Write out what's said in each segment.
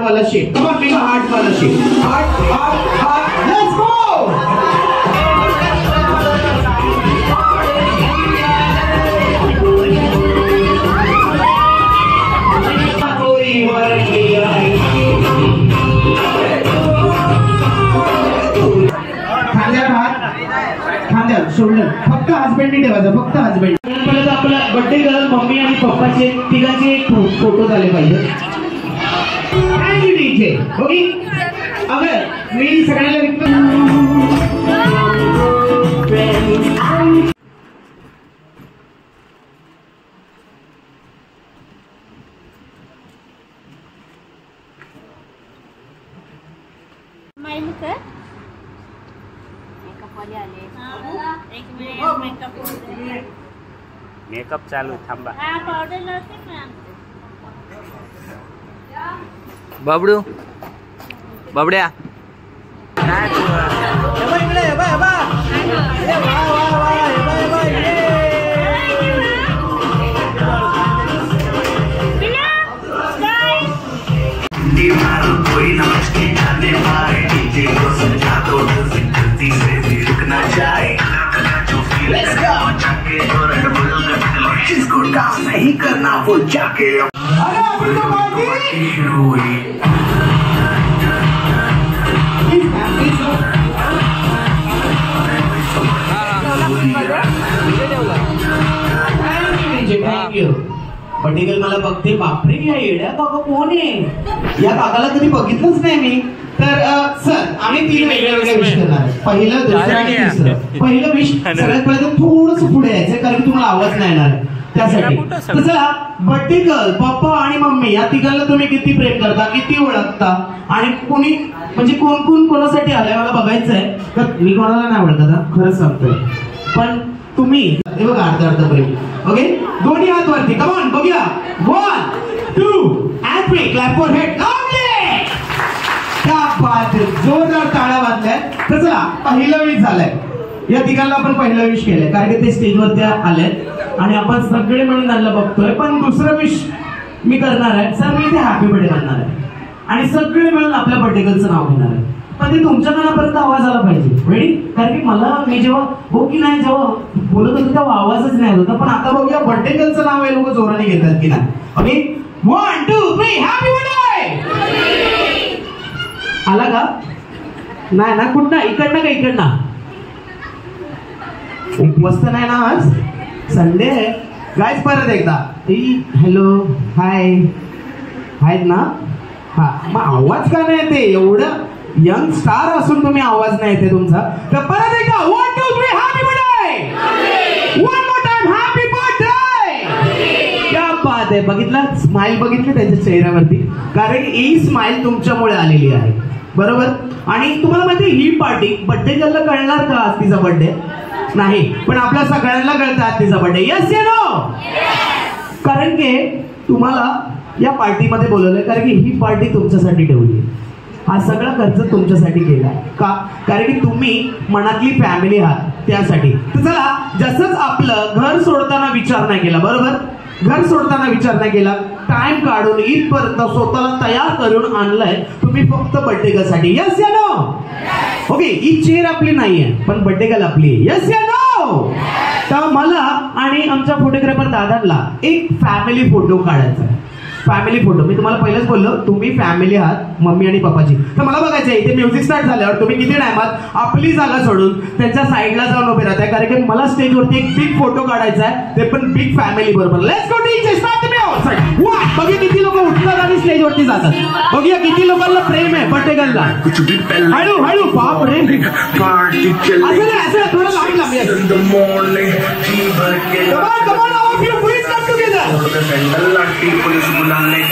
वाला shape. Come on make a heart वाला shape. Heart let's go. खांद्यावर shoulder फक्त हस्बंडनी ठेवायचं. फक्त हस्बंड. परत आपला बर्थडे गर्ल मम्मी आणि पप्पाचे तिघांचे एक फोटो झाले पाहिजे. Thank you DJ. ओके अगर मी सगळ्यांना मेकअप चालू थांबा. बबडू बबड्या कोई ना मुश्किल जाने पाए डीजे को समझा दो जल्दी से भी रुकना चाहे. Let's go. जिसको डांस नहीं करना वो जाके अरे अपनी तो पार्टी शुरू हुई. पटेल मला बघते बापरे या येड्या काका कोण आहे. या काकाला कधी बघितलंच नाही मी. तर सर आम्ही 3 वेगवेगळ्या विष करणार. पहिलं दुसरं आणि तिसरं. पहिलं विष सगळ्यात पहिले थोडस पुढे यायचं कारण की तुम्हाला आवाज नाही येणार त्यासाठी. तर चला बर्थडे गर्ल पप्पा आणि मम्मी या तिघांना तुम्ही किती प्रेम करता किती ओळखता आणि कोणी म्हणजे कोण कोण कोणासाठी आलंय मला बघायचंय. तर मी कोणाला नाही ओळखत खरंच सांगतोय पण तुम्ही हे बघा अर्धा प्रेम. ओके दोन्ही हात वरती. कम ऑन बघूया. 1 2 and 3 क्लॅप फॉर हेड. क्या बात आहे. जोरदार टाळ्या वाजल्या. तर चला पहिलं विश झालंय. या तिघांना आपण पहिलं विश केलंय कारण की ते स्टेजवरती आलेत आणि आपण सगळे म्हणून त्यांना बघतोय. पण दुसरं विश मी करणार आहे. सर मी इथे हॅपी बर्थडे करणार आहे आणि सगळे मिळून आपल्या बर्थडे गर्लचं नाव घेणार आहे. पण ते तुमच्या कानापर्यंत आवाज आला पाहिजे. रेडी. कारण की मला मी जेव्हा हो की नाही जेव्हा बोलत होतो तेव्हा आवाजच नाही होता. पण आता बघूया बर्थडे गर्लचं नाव हे लोक जोराने घेतात की नाही. Okay 1 2 3 happy birthday. आला का नाही ना. कुठं इकडनं का इकडनं. उपवास नाही ना आज संडे आहे. गाईज परत एकदा हॅलो हाय आहेत ना. हा मग आवाज का नाही येते. एवढं यंग स्टार असून तुम्ही आवाज नाही येते तुमचा. तर परत एकदा 1 2 3 happy birthday. 1 more time happy birthday. क्या बात आहे. बघितला स्माइल बघितली त्यांच्या चेहऱ्यावरती कारण ही स्माइल तुमच्यामुळे आलेली आहे बरोबर. आणि तुम्हाला माहिती ही पार्टी बर्थडे गर्लला कळणार का आज तिचा बर्थडे नाही पण आपल्या सगळ्यांना कळतं आज तिचा बर्थडे. यस या नो. कारण की तुम्हाला या पार्टीमध्ये बोलवलंय कारण की ही पार्टी तुमच्यासाठी ठेवली. हा सगळा खर्च तुमच्यासाठी केला का कारण की तुम्ही मनातली फॅमिली आहात त्यासाठी. तर चला जसंच आपलं घर सोडताना विचार नाही केला बरोबर. घर सोडताना विचार नाही केला. टाइम काढून इथपर्यंत स्वतःला तयार करून आणलंय तुम्ही फक्त बर्थडे गर्लसाठी. यस या नो. ओके ही चेअर आपली नाहीये पण बर्थडे गर्ल आपली आहे. यस या नो. तर मला आणि आमच्या फोटोग्राफर दादांना एक फॅमिली फोटो काढायचा आहे. फॅमिली फोटो मी तुम्हाला पहिलेच बोललो तुम्ही फॅमिली आहात मम्मी आणि पप्पाची. तर मला बघायचं आहे इथे म्युझिक स्टार्ट झाल्यावर तुम्ही किती टायमात आपली जागा सोडून त्यांच्या साईडला जाऊन उभे राहताय कारण की मला स्टेजवरती एक बिग फोटो काढायचा आहे ते पण बिग फॅमिली बरोबर. Let's go DJ start me outside. वा बघूया किती लोक उठतात आणि स्टेजवरती जातात. बघूया किती लोकांना प्रेम आहे बर्थडे गर्लला. हळू हळू बाप रे असं थोडं लांब लांब.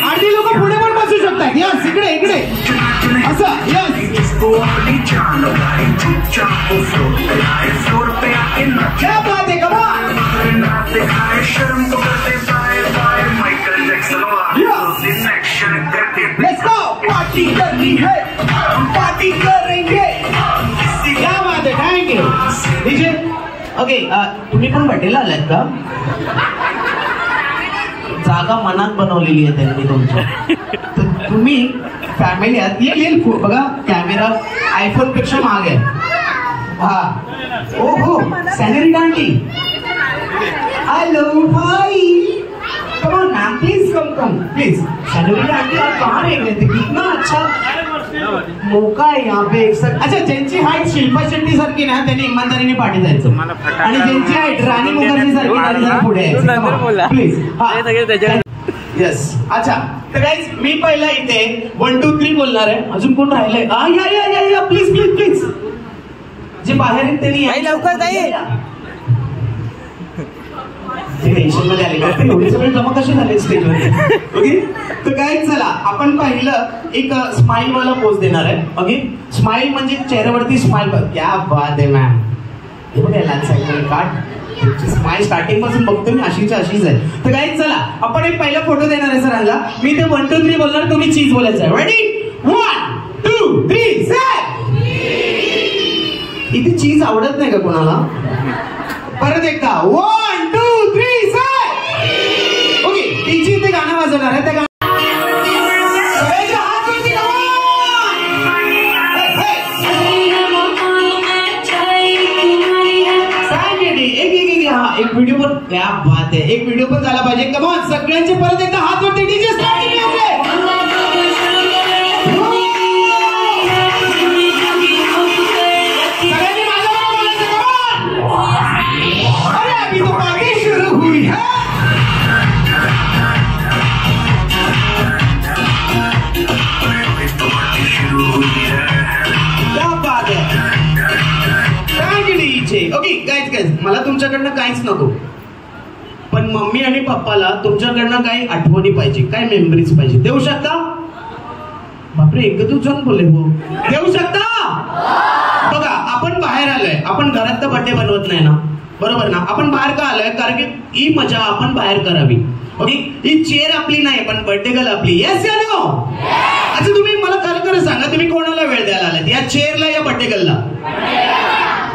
आधी लोक पुढे पण बसू शकतात. यस इकडे इकडे असं. यस क्या बात है. कमाल. Let's go. पार्टी करनी है पार्टी करेंगे. क्या बात है. Thank you DJ. ओके तुम्ही पण बर्थडेला आलात का. जागा मनात बनवलेली आहे त्यांनी तुमच्या. तुम्ही फॅमिली आहात, येईल बघा कॅमेरा आयफोन पेक्षा महाग आहे. हा ओ हो salary aunty, hello hi, come on ma'am please come please. Sanitary aunty आप कहाँ रह गए थे, कितना अच्छा मौका आहे यहाँ पे. अच्छा ज्यांची हाईट शिल्पा शेट्टी सारखी ना त्यांनी इमानदारीने पाठी जायचं, आणि ज्यांची हाईट राणी मुखर्जी सारखी त्यांनी जरा पुढे यायचं प्लीज. येस अच्छा तर गाईज मी पहिला इथे 1 2 3 बोलणार आहे. अजून कोण राहिलंय? या प्लीज प्लीज प्लीज. जे बाहेर आहेत त्यांनी लवकर जाईल. टेन्शन मध्ये आले का एवढे सगळे जमा कसे झाले स्टेजवर. ओके तर काय चला आपण पाहिलं एक स्माइल वाला पोज देणार आहे. ओके स्माइल म्हणजे चेहऱ्यावरती स्माइल. क्या बात आहे मॅम. हे बघा लहान साईड काट स्माइल स्टार्टिंग पासून बघतो मी अशीच आहे. तर काय चला आपण एक पहिला फोटो देणार आहे सरांना. मी ते 1 2 3 बोलणार, तुम्ही चीज बोलायचं आहे. Ready 1 2 3 set. इथे चीज आवडत नाही का कोणाला? परत एकदा 1 2 3 सेट. ओके टीची इथे गाणं वाजवणार आहे. त्या एक व्हिडिओ पण क्या बात आहे. एक व्हिडिओ पण झाला पाहिजे. कमॉन सगळ्यांचे परत एकदा हात वरती. डीजे स्टार्टिंग सगळ्यांनी माझ्या बोलायचं. कमॉन अरे अभी तो पार्टी शुरू हुई है. क्या बात है. ओके गाईज मला तुमच्याकडनं काहीच नको, पण मम्मी आणि पप्पाला तुमच्याकडनं काही आठवणी पाहिजे, काय मेमरीज पाहिजे. देऊ शकता? बापरे एक जण बोलले हो. देऊ शकता? बघा आपण बाहेर आलोय, आपण घरात तर बर्थडे बनवत नाही ना, बरोबर ना. आपण बाहेर का आलोय? कारण की ही मजा आपण बाहेर करावी. ओके ही चेअर आपली नाही पण बर्थडे गर्ल आपली. येस या नो? अच्छा तुम्ही मला खरं सांगा, तुम्ही कोणाला वेळ द्यायला आलात, या चेअरला या बर्थडे गर्लला?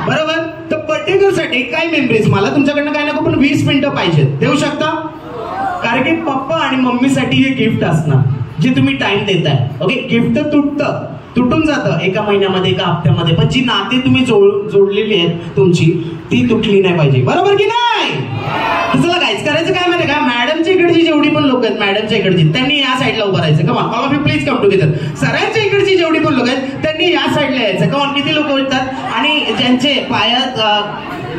बरोबर. तर बर्थडे गर्ल साठी काय मेमरीज, मला तुमच्याकडनं काय नको पण 20 मिनिटं पाहिजेत. देऊ शकता? कारण की पप्पा आणि मम्मीसाठी हे गिफ्ट असणार जे तुम्ही टाइम देताय. ओके गिफ्ट तुटून जातं एका महिन्यामध्ये एका हप्त्यामध्ये, पण जी नाते तुम्ही जोडलेली आहेत तुमची ती तुटली नाही पाहिजे. बरोबर की नाही? चला काहीच करायचं काय माहिती का, मॅडमच्या इकडची जेवढी पण लोक आहेत मॅडमच्या इकडची त्यांनी या साईडला उभं राहायचं. Come on all of you please come together. सरांच्या इकडची जेवढी पण लोक आहेत त्यांनी या साईडला यायचं. कमॉन किती लोक येतात? आणि ज्यांचे पायात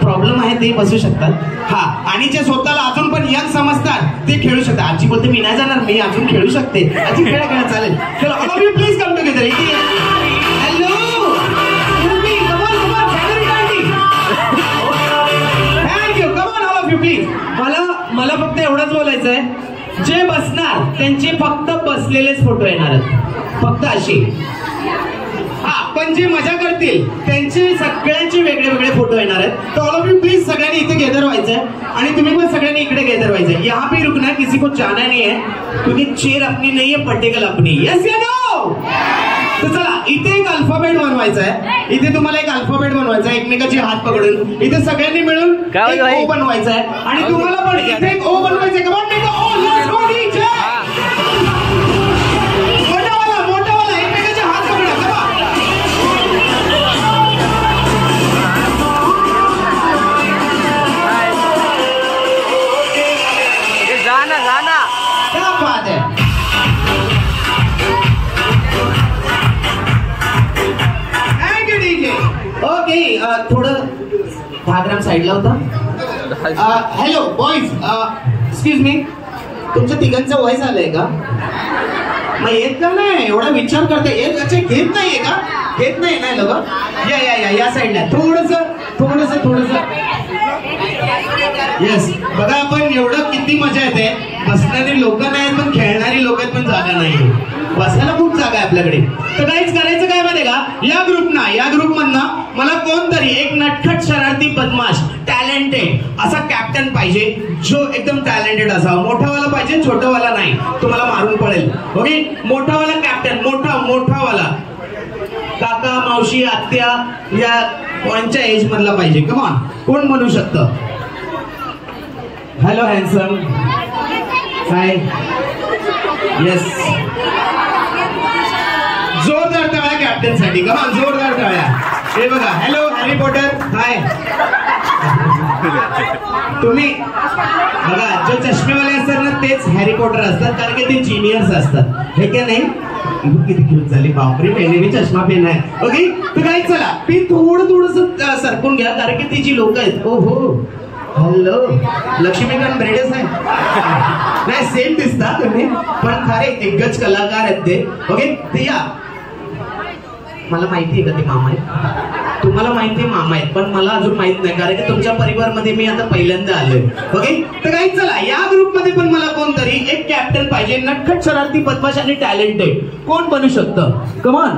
प्रॉब्लेम आहे ते बसू शकतात. हा आणि जे स्वतःला अजून पण यंग समजतात ते खेळू शकतात. आजी बोलते मी नाही जाणार, मी अजून खेळू शकते. आजी खेळा चालेल. चलो all of you please come together. Hello thank you. Come on all of you please. मला फक्त एवढंच बोलायचं आहे, जे बसणार त्यांचे फक्त बसलेलेच फोटो येणार आहेत, फक्त असे. हा पण जे मजा करतील त्यांचे सगळ्यांचे वेगळे वेगळे फोटो येणार आहेत. तर ऑल ऑफ यू प्लीज सगळ्यांनी इथे गेदर व्हायचंय आणि तुम्ही पण सगळ्यांनी इकडे गेदर व्हायचंय. यहाँ पे रुकना, किसी को जाना नहीं है क्योंकि चेयर अपनी नहीं है, पटेकल अपनी. यस या नो? तर चला इथे एक अल्फाबेट बनवायचा आहे. इथे तुम्हाला एक अल्फाबेट बनवायचा आहे एकमेकाचे हात पकडून. इथे सगळ्यांनी मिळून एक ओ बनवायचा आहे आणि तुम्हाला पण इथे एक ओ बनवायचा आहे. Come on make a O. Let's go DJ. मोठावाला एकमेकाचे हात पकडा. जाना क्या बात है. ओके थोडं 10 ग्राम साईडला होता. हॅलो बॉईज एक्सक्यूज मी, तुमच्या तिघांचं वय झालंय का? मग येत का नाही? एवढा विचार करते. अच्छा घेत नाहीये का? घेत नाही ना लोक? या साईडला थोडस. येस बघा आपण एवढं किती मजा येते. बसणारी लोक नाहीत पण खेळणारी लोक आहेत, पण जागा नाही. बसायला खूप जागा आहे आपल्याकडे. तर काहीच करायचं काय माहिती का, या ग्रुपमधनं मला कोणतरी एक नटखट शरारती बदमाश टॅलेंटेड असा कॅप्टन पाहिजे, जो एकदम टॅलेंटेड असावा. मोठावाला पाहिजे, छोटावाला नाही, तुम्हाला मारून पडेल. ओके मोठावाला कॅप्टन, मोठावाला काका मावशी आत्या या कोणच्या एज मधला पाहिजे. कमॉन कोण म्हणू शकतं? Hello handsome. हाय. येस कॅप्टन साठी कमान जोरदार टाळ्या. हे बघा, हॅलो हॅरी पॉटर, हाय. तुम्ही बघा, जो चष्मेवाले असतात ना तेच हॅरी पॉटर असतात, कारण की ते जीनियर्स असतात, हे काय नाही. किती क्यूट झाली, बापरे, पहिले मी चष्मा पेन आहे. ओके, तर काय, चला मी थोडस सरकून घ्या, कारण की ती जी लोक आहेत. ओ हो, हॅलो, लक्ष्मीकांत बेर्डेच आहे. नाही, सेम दिसता तुम्ही, पण खरे दिग्गज कलाकार आहेत ते. ओके, ते या. मला माहिती आहे का ते मामा आहेत, तुम्हाला माहिती आहे मामा आहेत, पण मला अजून माहित नाही, कारण की तुमच्या परिवारमध्ये मी आता पहिल्यांदा आलोय. ओके, तर काही चला, या ग्रुपमध्ये पण मला कोणतरी एक कॅप्टन पाहिजे, नटखट शरारती बदमाश आणि टॅलेंटेड. कोण बनू शकतं? कमान.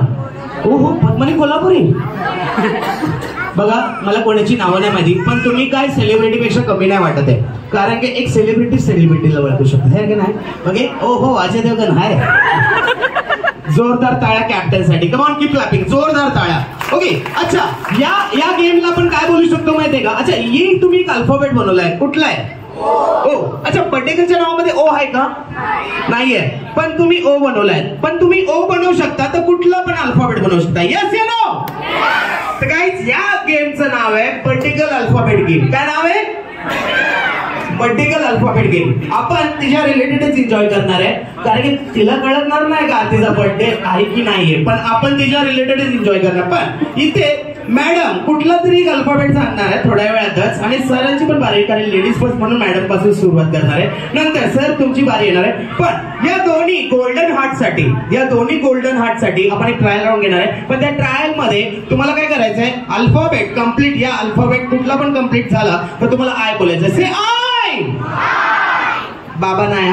ओ हो, पद्मनी कोल्हापुरी. बघा, मला कोणाची नावं नाही माहिती, पण तुम्ही काय सेलिब्रिटीपेक्षा कमी नाही वाटत आहे, कारण की एक सेलिब्रिटीला ओळखू शकतो, हे की नाही? ओके, ओ हो, अजय देवगण, हाय. जोरदार टाळ्या कॅप्टन साठी. कमॉन, कीप क्लॅपिंग, जोरदार टाळ्या. ओके, अच्छा, या गेमला आपण काय बोलू शकतो माहितीये का? अच्छा, ये तुम्ही एक अल्फाबेट बनवलाय, कुठला आहे? ओ. अच्छा, पटेकरच्या नावामध्ये ओ आहे का? नाहीये, पण तुम्ही ओ बनवलाय. पण तुम्ही ओ बनवू शकता, तर कुठला पण अल्फाबेट बनवू शकता. यस या नो? तर गाईज, या गेमचं नाव आहे पर्टिकल अल्फाबेट गेम. काय नाव आहे? Particle alphabet game. आपण तिच्या रिलेटेडच एन्जॉय करणार आहे, कारण की तिला कळणार नाही का तिचा बर्थडे आहे की नाहीये, पण आपण तिच्या रिलेटेडच एन्जॉय करणार. पण इथे मॅडम कुठला तरी एक अल्फाबेट सांगणार आहे थोड्या वेळातच, आणि सरांची पण बारी, कारण लेडीज फर्स्ट म्हणून मॅडम पासून सुरुवात करणार आहे. नंतर सर तुमची बारी येणार आहे. पण या दोन्ही गोल्डन हार्ट साठी आपण एक ट्रायल राऊंड घेणार आहे. पण त्या ट्रायल मध्ये तुम्हाला काय करायचंय? अल्फाबेट कम्प्लीट, या अल्फाबेट कुठला पण कम्प्लीट झाला तर तुम्हाला आय बोलायचं. से आय. बाबा नाही,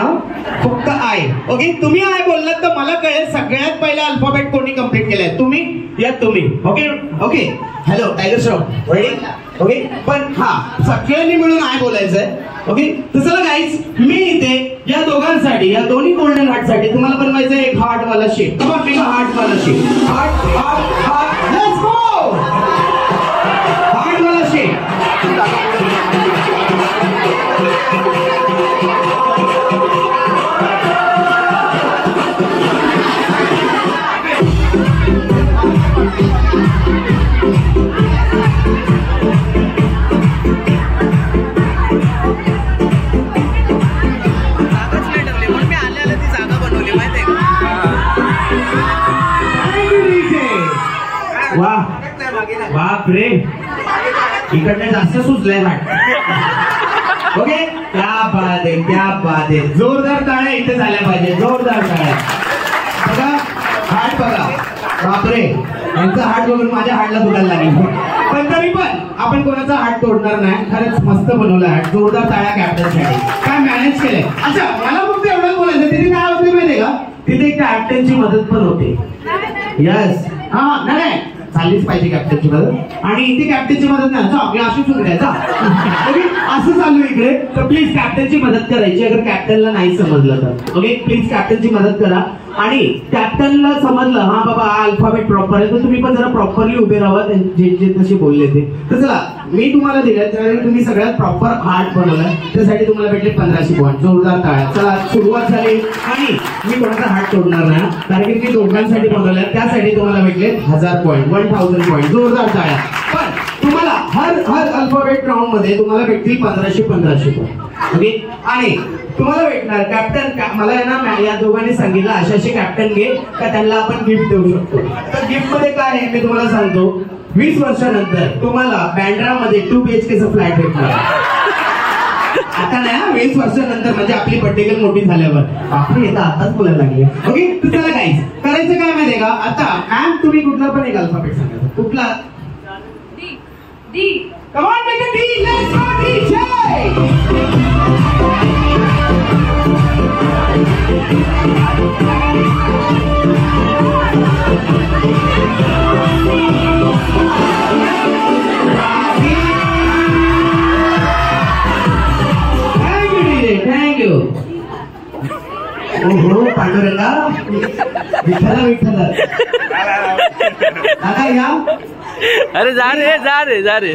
फक्त आय. ओके, तुम्ही आय बोललात तर मला कळेल सगळ्यात पहिला अल्फाबेट कोणी कम्प्लीट केलाय, तुम्ही या तुम्ही. Okay okay, hello tiger Shroff, ready? Okay, पण हा सगळ्यांनी मिळून आय बोलायचंय. ओके, तर चला गाईज, मी इथे या दोघांसाठी, या दोन्ही गोल्डन हार्ट साठी तुम्हाला बनवायचंय एक हार्ट वाला शेप. हार्ट वाला shape, heart, let's go. Heart वाला शेप. बाप रे, इकडनं जास्त सुचलंय हाट. ओके, क्या बात आहे, क्या बात आहे. जोरदार टाळ्या इथे झाल्या पाहिजे, जोरदार टाळ्या. बघा हाट, बघा, बापरे, यांचा हाट बघून माझ्या हाटला दुखायला लागेल. पण तरी पण आपण कोणाचा हाट तोडणार नाही. खरंच मस्त बनवलं हाट. जोरदार टाळ्या कॅप्टन साठी. काय मॅनेज केलंय. अच्छा, मला फक्त एवढंच बोलायचं, तिथे काय होते माहितीये का? तिथे कॅप्टनची मदत पण होते. यस, हा, नाही चाललीच पाहिजे कॅप्टनची मदत. आणि इथे कॅप्टनची मदत नाही, आपल्या अशी चुकड्याचा असं चालू इकडे. तर प्लीज कॅप्टनची मदत करायची, अगर कॅप्टनला नाही समजलं तर. ओके, प्लीज कॅप्टनची मदत करा. आणि कॅप्टनला समजलं हा बाबा हा अल्फाबेट प्रॉपर आहे, तर तुम्ही पण जरा प्रॉपरली उभे राहा, जे जे तसे बोलले ते. तर चला, मी तुम्हाला दिलं त्यावेळी तुम्ही सगळ्यात प्रॉपर हार्ट बनवलाय, त्यासाठी तुम्हाला भेटले 1500 पॉईंट. जोरदार टाळ्या. चला, सुरुवात झाली. आणि मी कोणाचा हार्ट तोडणार नाही, कारण की मी दोघांसाठी बनवलाय, त्यासाठी तुम्हाला भेटले 1000 पॉईंट, 1000 पॉईंट. जोरदार टाळ्या. पण तुम्हाला हर अल्फाबेट राऊंड मध्ये तुम्हाला भेटतील 1500 पॉईंट. ओके, आणि तुम्हाला भेटणार कॅप्टन. मला आहे ना, या दोघांनी सांगितलं अशाशी कॅप्टन घे का त्यांना आपण गिफ्ट देऊ शकतो. तर गिफ्ट मध्ये काय आहे मी तुम्हाला सांगतो. 20 वर्षानंतर तुम्हाला बँड्रामध्ये 2 BHKचा फ्लॅट भेटणार. आता नाही, 20 वर्षानंतर, म्हणजे आपली पर्टिकल मोठी झाल्यावर. आपण येतं आताच बोलायला लागले. ओके, तर चला काहीच करायचं काय माहितीये का? आता मॅम तुम्ही कुठला पण एक अल्फाबेट सांगा. कुठला? डी. कम ऑन बेटा, D. Let's go DJ. Thank you. ओहो पांडुरंगा, विठ्ठला विठ्ठला. दादा या. अरे जा रे.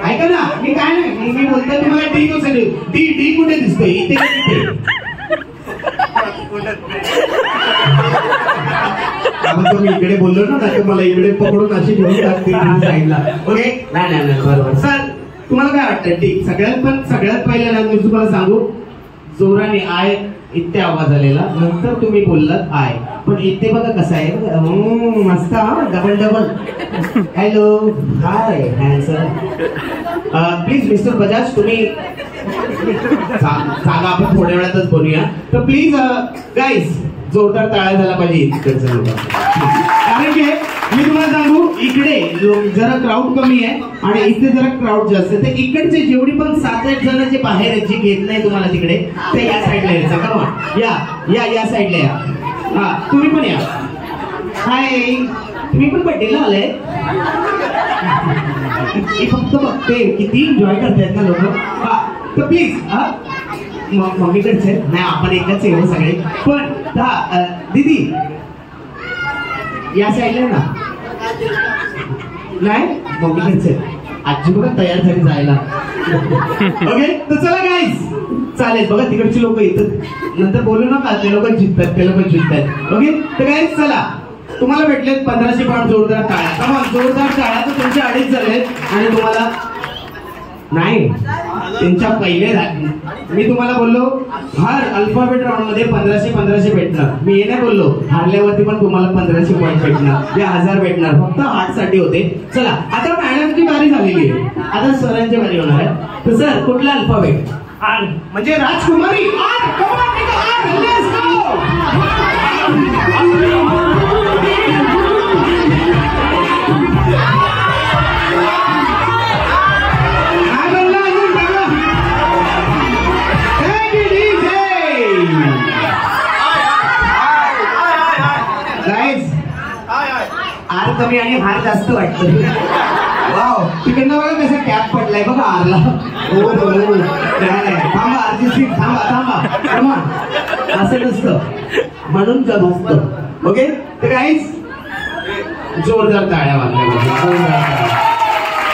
ऐका ना, मी काय नाही, मी बोलतोय तुम्हाला डी कसं डी कुठे दिसतोय? इथे मी इकडे बोललो ना तर मला इकडे पकडून अशी घेऊन टाकते साईडला. ओके नाही बरोबर. सर तुम्हाला काय वाटतं? ठीक. सगळ्यात पहिल्या ना मी तुम्हाला सांगू, जोराने आय इथे आवाज आलेला, नंतर तुम्ही बोललात आय, पण इथे बघा कसं आहे मस्त. Double hello hi handsome. Please mister Bajaj तुम्ही सांगा, आपण थोड्या वेळातच बोलूया. तर प्लीज गाईज जोरदार टाळ्या झाला पाहिजे इकडचं लोक. कारण की मी तुम्हाला सांगू, इकडे जरा क्राऊड कमी आहे आणि इथे जरा क्राऊड जास्त आहे. तर इकडचे जेवढी पण 7-8 जण जे बाहेर आहेत, जे घेत नाही तुम्हाला तिकडे, ते या साईडला यायचं. कमा या साईडला या. हा तुम्ही पण या. हाय तुम्ही पण बड्डेला आलाय. फक्त बघते किती एन्जॉय करतायत ना लोक. हा तर प्लीज मम्मीकडचे नाही, आपण एकच आहे सगळे. पण दीदी या साईडला ना, नाही मम्मीकडचे. आजी बघा तयार झाली जायला. ओके तर चला गाईज, चालेल. बघा तिकडची लोक येतात, नंतर बोलू नका, ते लोक जिंकतात, ते लोक जिंकतात. ओके तर गाईज चला, तुम्हाला भेटलेत 1500 पाऊंड. जोरदार टाळ्या. जोरदार टाळ्या. तर तुमचे 2.5 झालेत आणि तुम्हाला नाही त्यांच्या पहिले मी तुम्हाला बोललो हर अल्फाबेट राऊंड मध्ये 1500 भेटणार. मी हे नाही बोललो हारल्यावरती पण तुम्हाला 1500 पॉईंट भेटणार, 1000 भेटणार. फक्त 8 साठी होते. चला आता मॅडमची बारी झालेली आहे, आता सरांची बारी होणार आहे. तर सर कुठला अल्फाबेट? आर म्हणजे राजकुमारी. आर कमी आणि हार जास्त वाटतं. वाव तिकडनं बघा कसं कॅप पडलाय बघा आरला. थांबा आरती थांबा असं नसतं, म्हणून का नसतं. ओके तर गाईज जोरदार टाळ्या वाजल्या,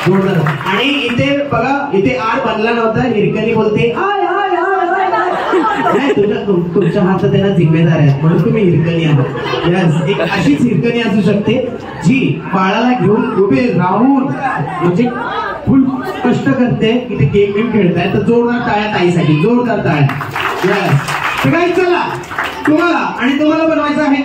जोरदार. आणि इथे बघा, इथे आर बनला नव्हता. हिरकणी बोलते आय आय आय नाही, तुमच्या हातात त्यांना जिम्मेदार आहेत म्हणून तुम्ही हिरकणी आहात. यस, एक अशीच हिरकणी असू शकते जी बाळाला घेऊन उभे राहून म्हणजे फुल कष्ट करते की ते गेम खेळताय. तर जोरदार टाळ्या ताईसाठी, जोरदार टाळ्या. यस तर काय चला, तुम्हाला बनवायचं आहे.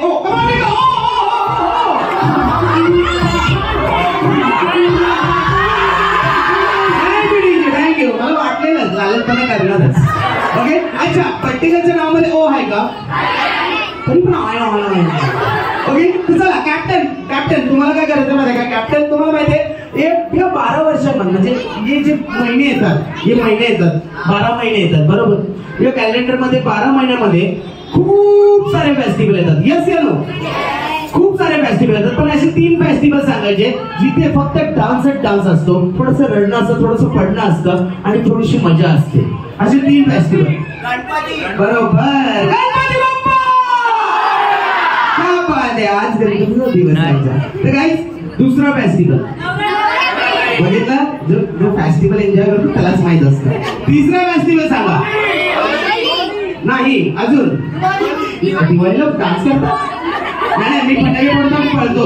थँक्यू. मला वाटलेलं लालनपणे करणारच. ओके अच्छा, प्रत्येकाच्या नावामध्ये ओ आहे का? तरी पण ओके चला. कॅप्टन तुम्हाला काय करायचं माहिती आहे का? कॅप्टन तुम्हाला माहिती आहे 12 वर्षांमध्ये म्हणजे हे जे महिने येतात 12 महिने येतात बरोबर. या कॅलेंडर मध्ये 12 महिन्यामध्ये खूप सारे फेस्टिवल येतात. यस या नो, खूप सारे फेस्टिवल येतात. पण असे 3 फेस्टिवल सांगायचे जिथे फक्त डान्स असतो, थोडंसं रडणं असतं, थोडंसं पडणं असतं आणि थोडीशी मजा असते. असे 3 फेस्टिवल. बरोबर, गणपती बाप्पा. आज गणपतीचा दिवस आहे. तर गाईज दुसरा फेस्टिवल बघितला, जो फेस्टिवल एन्जॉय करतो त्यालाच माहित असतं. तिसरा फेस्टिवल सांगा. नाही अजून दिवाळीला डान्स करतात. नाही मी फटाके फोडतो, पळतो.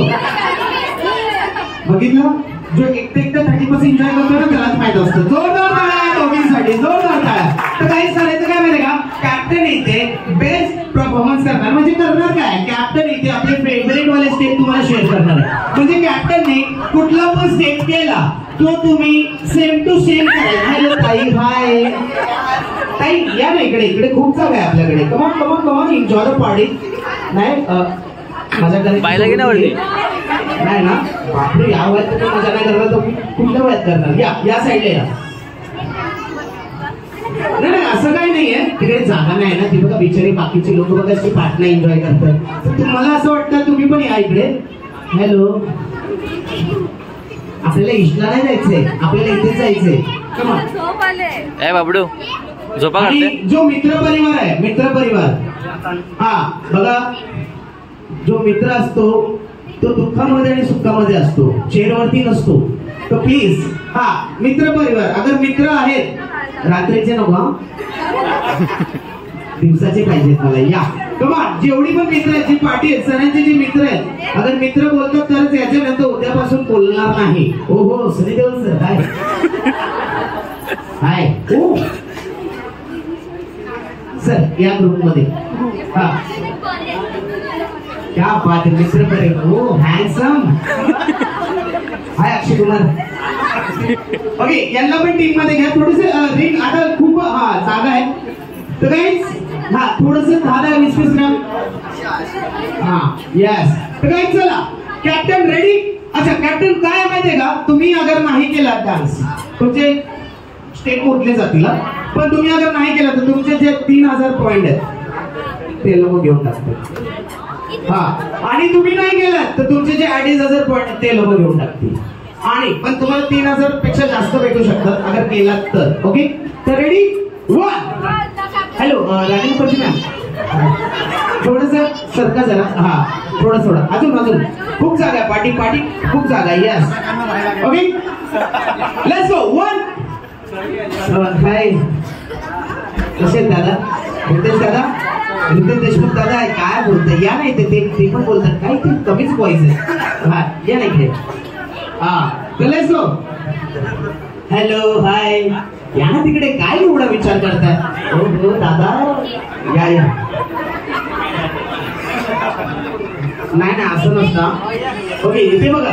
बघितलं, जो एकटा 30% एन्जॉय करतो ना त्यालाच माहित असतं. जोरदार टाळ्या दोघींसाठी, जोरदार टाळ्या. तर काही करायचं काय माहिती का? कॅप्टन इथे बेस्ट परफॉर्मन्स करणार. म्हणजे करणार काय? कॅप्टन इथे आपले फेवरेट वाले स्टेप तुम्हाला शेअर करणार आहे. म्हणजे कॅप्टनने कुठला पण स्टेप केला तो तुम्ही सेम टू सेम करायचा. हॅलो ताई, हाय ताई या ना इकडे खूप जागा आहे आपल्याकडे. Come on enjoy the party. नाही माझ्याकडे पाहिलं की नाही ना बापरे, या वयात तुम्ही मजा नाही करणार तर कुठल्या वयात करणार? या साईडला या. नाही असं काही नाहीये, तिकडे जागा नाही ना. ती बघा बिचारी बाकीची लोक बघा अशी पाटणा एन्जॉय करतात. तुम्हाला असं वाटतं तुम्ही पण या इकडे. हॅलो, आपल्याला इशला नाही जायचंय, आपल्याला इथेच जायचंय. ए बाबडू झोपा काढते. जो मित्र परिवार हा बघा, जो मित्र असतो तो दुःखामध्ये आणि सुखामध्ये असतो, चेअरवरती नसतो. तर प्लीज मित्र परिवार, अगर मित्र आहेत रात्रीचे नको दिवसाचे पाहिजेत मला. या कमान, जेवढी पण मित्र आहेत, जी पार्टी आहेत, सणांचे जे मित्र आहेत, अगर मित्र बोलतात तरच याच्यानंतर उद्यापासून बोलणार नाही. हो हो सनी देओल सर, हाय हाय. ओ सर या ग्रुप मध्ये. हा क्या बात है, मित्र बड़े हो हँडसम. हाय अक्षय कुमार. ओके यांना पण टीम मध्ये घ्या. थोडेसे रिंग आता खूप जागा आहे तर गाईज हा थोडस 10-20 ग्राम. हा यस. तर गाईज चला कॅप्टन रेडी. अच्छा कॅप्टन काय माहितीये का, तुम्ही अगर नाही केला डान्स तुमचे स्टेप मोडले जातील. पण तुम्ही अगर नाही केला तर तुमचे जे 3000 पॉइंट आहेत ते लोक घेऊन टाकतील. हा आणि तुम्ही नाही केलात तर तुमचे जे 2500 पॉइंट आहेत ते लोक घेऊन टाकतील. आणि पण तुम्हाला 3000 पेक्षा जास्त भेटू शकतात अगर केलात तर. ओके तर ready 1. Hello Rani Mukherjee ma'am, थोडस सरका जरा. हा थोडं अजून खूप जागा आहे. पार्टी खूप जागा आहे. Yes okay let's go. 1. हाय कसे दादा, रितेश दादा, रितेश देशमुख दादा आहे. काय बोलतोय, या नाही ते पण बोलतात काय ते कमीच व्हॉइस आहे. हा या नाही इकडे. हा तर लेट्स गो. हॅलो हाय, या ना तिकडे, काय एवढा विचार करताय. हो दादा या. नाही असं नसतं. ओके इथे बघा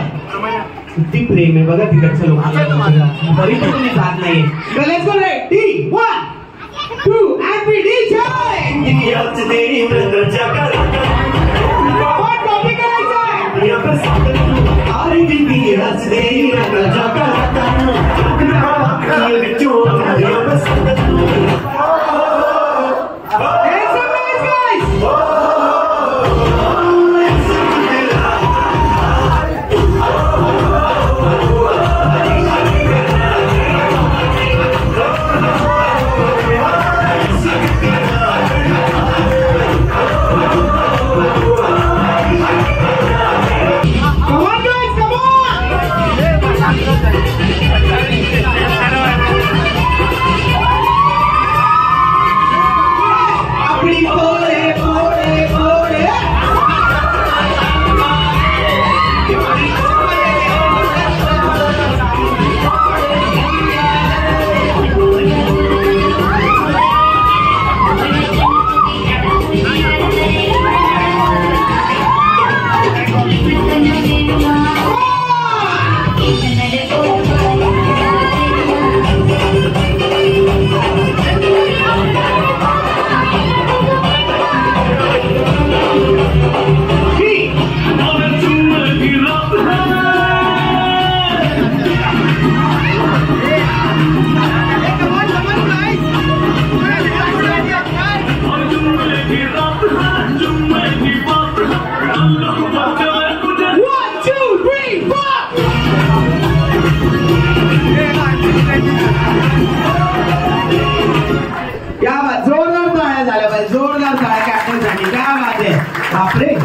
किती प्रेम आहे बघा तिकडच्या लोकांना, तरी पण तुम्ही जात नाहीये. Let's go. Ready 1, 2 and we DJ. Copy करायचं अरे किती बापरे,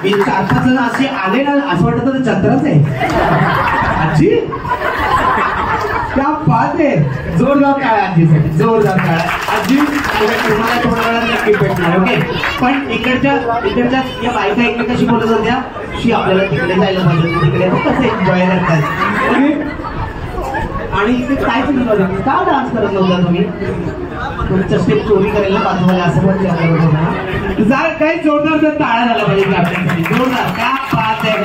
मी 4-5 जण असे आले ना असं वाटत चंद्रच आहे. आजी क्या बात आहे. जोरदार टाळ्या आजीसाठी, जोरदार टाळ्या. आजी तुम्हाला थोड्या वेळात नक्की भेटणार. ओके पण इकडच्या या बायका एकमेकाशी बोलत होत्या की आपल्याला तिकडे जायला पाहिजे, तिकडे कसं एन्जॉय करतात. ओके आणि इथे काय तुम्ही का डान्स करत नव्हता तुम्ही, तुमच्या स्टेप चोरी करायला पाठवले असं पण जर काही जोरदार जर टाळ्या झाला पाहिजे आपल्यासाठी. जोरदार क्या बात आहे.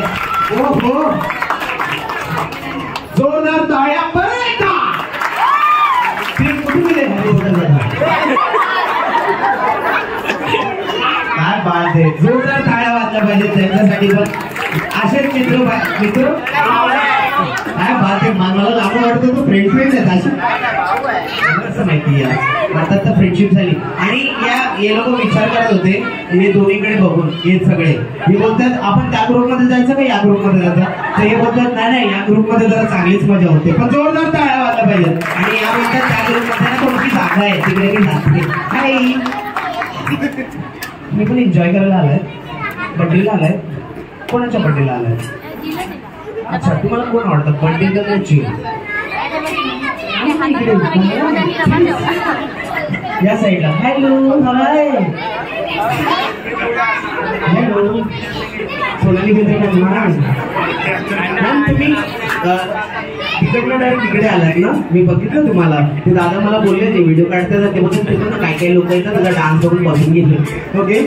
हो हो जोरदार टाळ्या. काय बात आहे. जोरदार टाळ्या वाजल्या पाहिजे त्यांच्यासाठी पण. असेच मित्र काय बात आहे. मला लागू वाटतं तो फ्रेंडशिप आहे असं माहिती आहे. आता तर फ्रेंडशिप झाली. आणि हे लोक विचार करत होते हे दोन्हीकडे बघून हे सगळे हे बोलतात आपण त्या ग्रुप मध्ये जायचं का या ग्रुप मध्ये जायचं. तर हे बोलतात नाही या ग्रुप मध्ये जरा चांगलीच मजा होते. पण जोरदार टाळ्या वाजल्या पाहिजे. आणि या बोलतात त्या ग्रुप मध्ये ना कोणती जागा आहे तिकडे मी जाते. हाय मी पण एन्जॉय करायला आलाय. बड्डेला आलाय. कोणाच्या बड्डेला आलाय. अच्छा तुम्हाला कोण आवडतं बर्थडे का त्याची. या साईडला. Hello hi hello Sonali Bendre ma'am तुम्ही तिकडनं डायरेक्ट तिकडे आलात ना. मी बघितलं तुम्हाला. ते दादा मला बोलले ते व्हिडिओ काढता ते बघून तिकडनं काय काही लोक आहेत ना त्याचा डान्स करून बसून घेतले. ओके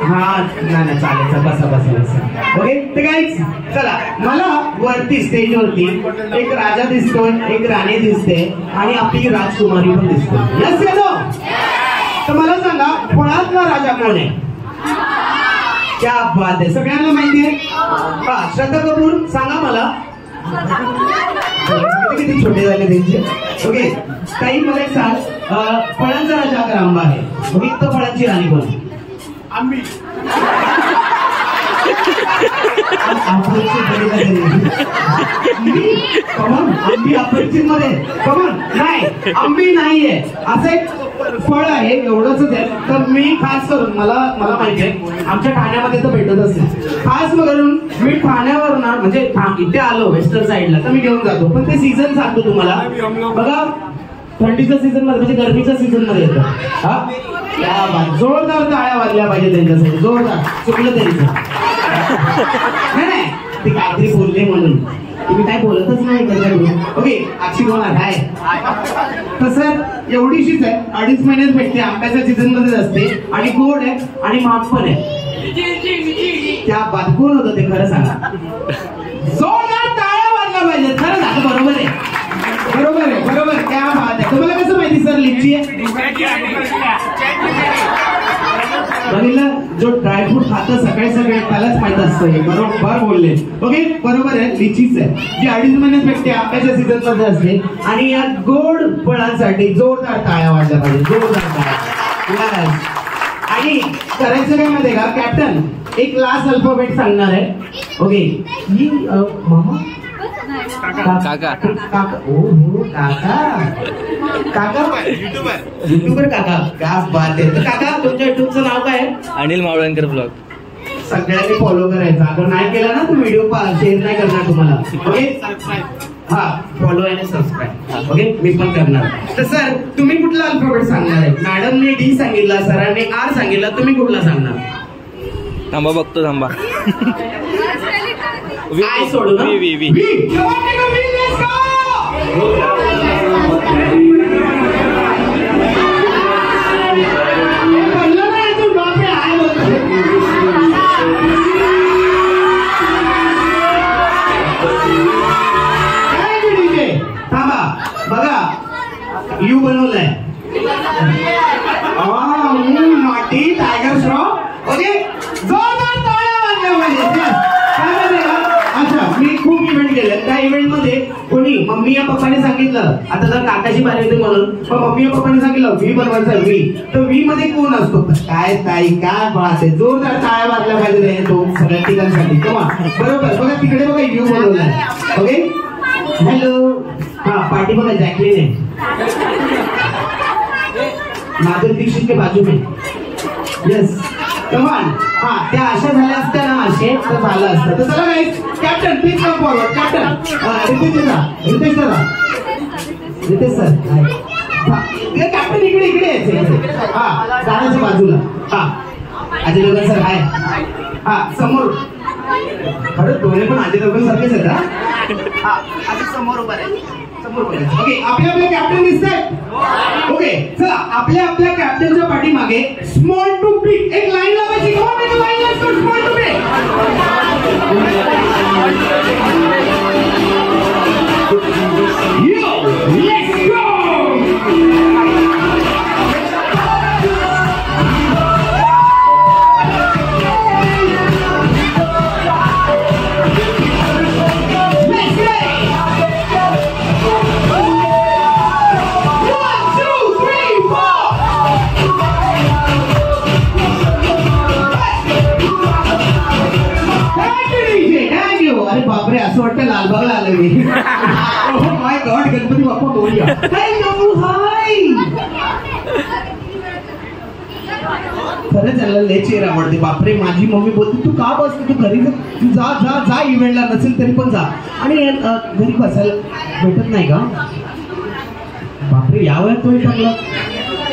हा नाही चालेल बसा बसा बसा. ओके तर काय चला मला वरती स्टेजवरती एक राजा दिसतोय, एक राणी दिसते आणि आपली राजकुमारी पण दिसते. यस येतो. तर मला सांगा फळातला राजा कोण आहे? क्या बात आहे. सगळ्यांना माहिती आहे. हा श्रद्धा कपूर सांगा मला. किती छोटे झाले त्यांचे. ओके काही मला एक सांग फळांचा राजा अगर आंबा आहे ओके तर फळांची राणी कोण? आंबी. आंबी अपरिचित मध्ये कमन नाही आंबी नाहीये. असं एक फळ आहे एवढंच आहे. तर मी खास करून मला माहिती आहे आमच्या ठाण्यामध्ये तर भेटतच नाही. खास करून मी ठाण्यावर ना म्हणजे इथे आलो वेस्टर्न साईडला तर मी घेऊन जातो. पण ते सीझन सांगतो तुम्हाला बघा. थंडीच्या सीझन मध्ये म्हणजे गरमीच्या सीझन मध्ये येतं. हा जोरदार टाळ्या वाजल्या पाहिजे त्यांच्यासाठी. जोरदार चुकलं त्यांचं नाही ते काहीतरी बोलले म्हणून. तुम्ही काय बोलतच नाही त्याच्याकडून. ओके अक्षी कोणा काय तसं एवढीशीच आहे. 2.5 महिन्यात भेटते. आंब्याच्या सीझन मध्येच असते आणि गोड आहे आणि महाग पण आहे. त्या बाद कोण होतं ते खरं सांगा. जोरदार टाळ्या वाजल्या पाहिजे. खरं झालं. बरोबर आहे बरोबर आहे बरोबर. क्या बात आहे. तुम्हाला कसं माहिती सर लिची आहे? बघितलं जो ड्रायफ्रूट खातं सकाळी सकाळी त्यालाच माहित असतं. बरोबर बोलले. ओके बरोबर आहे. लिचीच आहे जी 2.5 महिन्यात भेटते. आंब्याच्या सीझन मध्ये असते आणि या गोड फळांसाठी जोरदार टाळ्या वाजल्या पाहिजे. जोरदार टाळ्या. आणि करायचं काय माहितीये का कॅप्टन एक लास्ट अल्फाबेट सांगणार आहे. ओके ही मामा काका काका ओ हो काका युट्यूबर काका क्या बात आहे. तर काका तुमच्या युट्यूबचं नाव काय आहे? अनिल मावळणकर ब्लॉग. सगळ्यांनी फॉलो करायचा. अगर नाही केला ना तर व्हिडिओ शेअर नाही करणार तुम्हाला. ओके हा फॉलो आणि सबस्क्राईब. ओके मी पण करणार. तर सर तुम्ही कुठला अल्फाबेट सांगणार आहे? मॅडमने डी सांगितला सरांनी आर सांगितला. तुम्ही कुठला सांगणार? थांबा बघतो थांबा. आय सोडू ना. वी थांबा बघा यू बनवलंय. माटी टायगर श्रॉफ. ओके जोरदार टाळ्या वाजल्या पाहिजे. काय माहिती का अच्छा मी खूप इव्हेंट केले. त्या इव्हेंट मध्ये कोणी मम्मी या पप्पाने सांगितलं आता जर काकाची बारी होती म्हणून पण मम्मी या पप्पाने सांगितलं व्ही बनवायचा व्ही. तर व्ही मध्ये कोण असतो? काय ताई काय बात आहे. जोरदार टाळ्या वाजल्या पाहिजे तो सगळ्या ठिकाणसाठी. कमा बरोबर बघा तिकडे बघा यू बनवलाय. ओके हॅलो हा पार्टी बघा जॅकलीन आहे. माधुरी दीक्षित के बाजू में. यस कमान हा त्या अशा झाल्या असत्या ना असे तर झालं असतं. तर चला guys captain please come forward. Captain Ritesh sir captain इकडे इकडे यायचे. हा दादाच्या बाजूला. हा अजय देवगण सर हाय. हा समोर खरं दोन्ही पण अजय देवगण सारखेच आहेत. हा आधी समोर उभा आहे. ओके आपल्या आपल्या कॅप्टन दिसतात. ओके चला आपल्या आपल्या कॅप्टनच्या पाठीमागे स्मॉल टू बिग एक लाईन लावायची. लाईन लागतो small to big. Let's go. बापरे असं वाटतं लालबागला आलं मी. माय गॉड गणपती बाप्पा बोलूया. Hello hi. खरंच त्याला लय चेअर आवडते. बापरे माझी मम्मी बोलते तू का बसते तू घरी तू जा जा जा इव्हेंटला नसेल तरी पण जा. आणि घरी बसायला भेटत नाही का? बापरे या वयात तो चांगला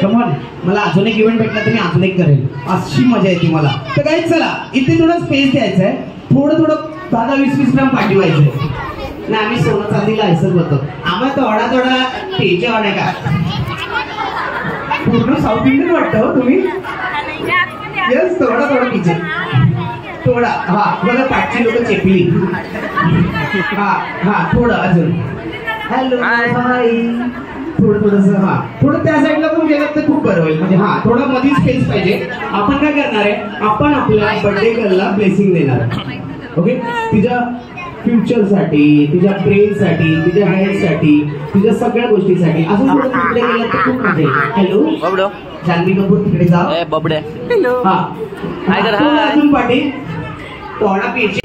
कमॉन, मला अजून एक इव्हेंट भेटला तर मी अजून एक करेल, अशी मजा येते मला. तर काही चला, इथे थोडं स्पेस द्यायचं आहे, थोडं 10-20 ग्राम पाठवायचंय. नाही, आम्ही सोनं चांदीला ऐसच होतो, आम्हाला थोडा टेच्या वाड्या का पूर्ण साऊथ इंडियन वाटतं तुम्ही. येस, थोडा पिचे थोडा. हा बघा, पाचशे लोक चेपली. हा थोडं अजून. Hello hi. थोडस थोडं त्या साईडला पण गेलं तर खूप बरं होईल. म्हणजे थोडा मध्ये स्पेस पाहिजे. आपण काय करणार आहे, आपण आपल्या बर्थडे गर्लला ब्लेसिंग देणार. ओके, तिच्या फ्युचरसाठी, तिच्या ब्रेनसाठी, तिच्या हेल्थसाठी, तिच्या सगळ्या गोष्टीसाठी. असं थोडं तिकडे गेलं तर खूप मजा येईल. हॅलो जानवी कपूर, तिकडे जा. बबड्या. हा अजून पाठी थोडा पीछे.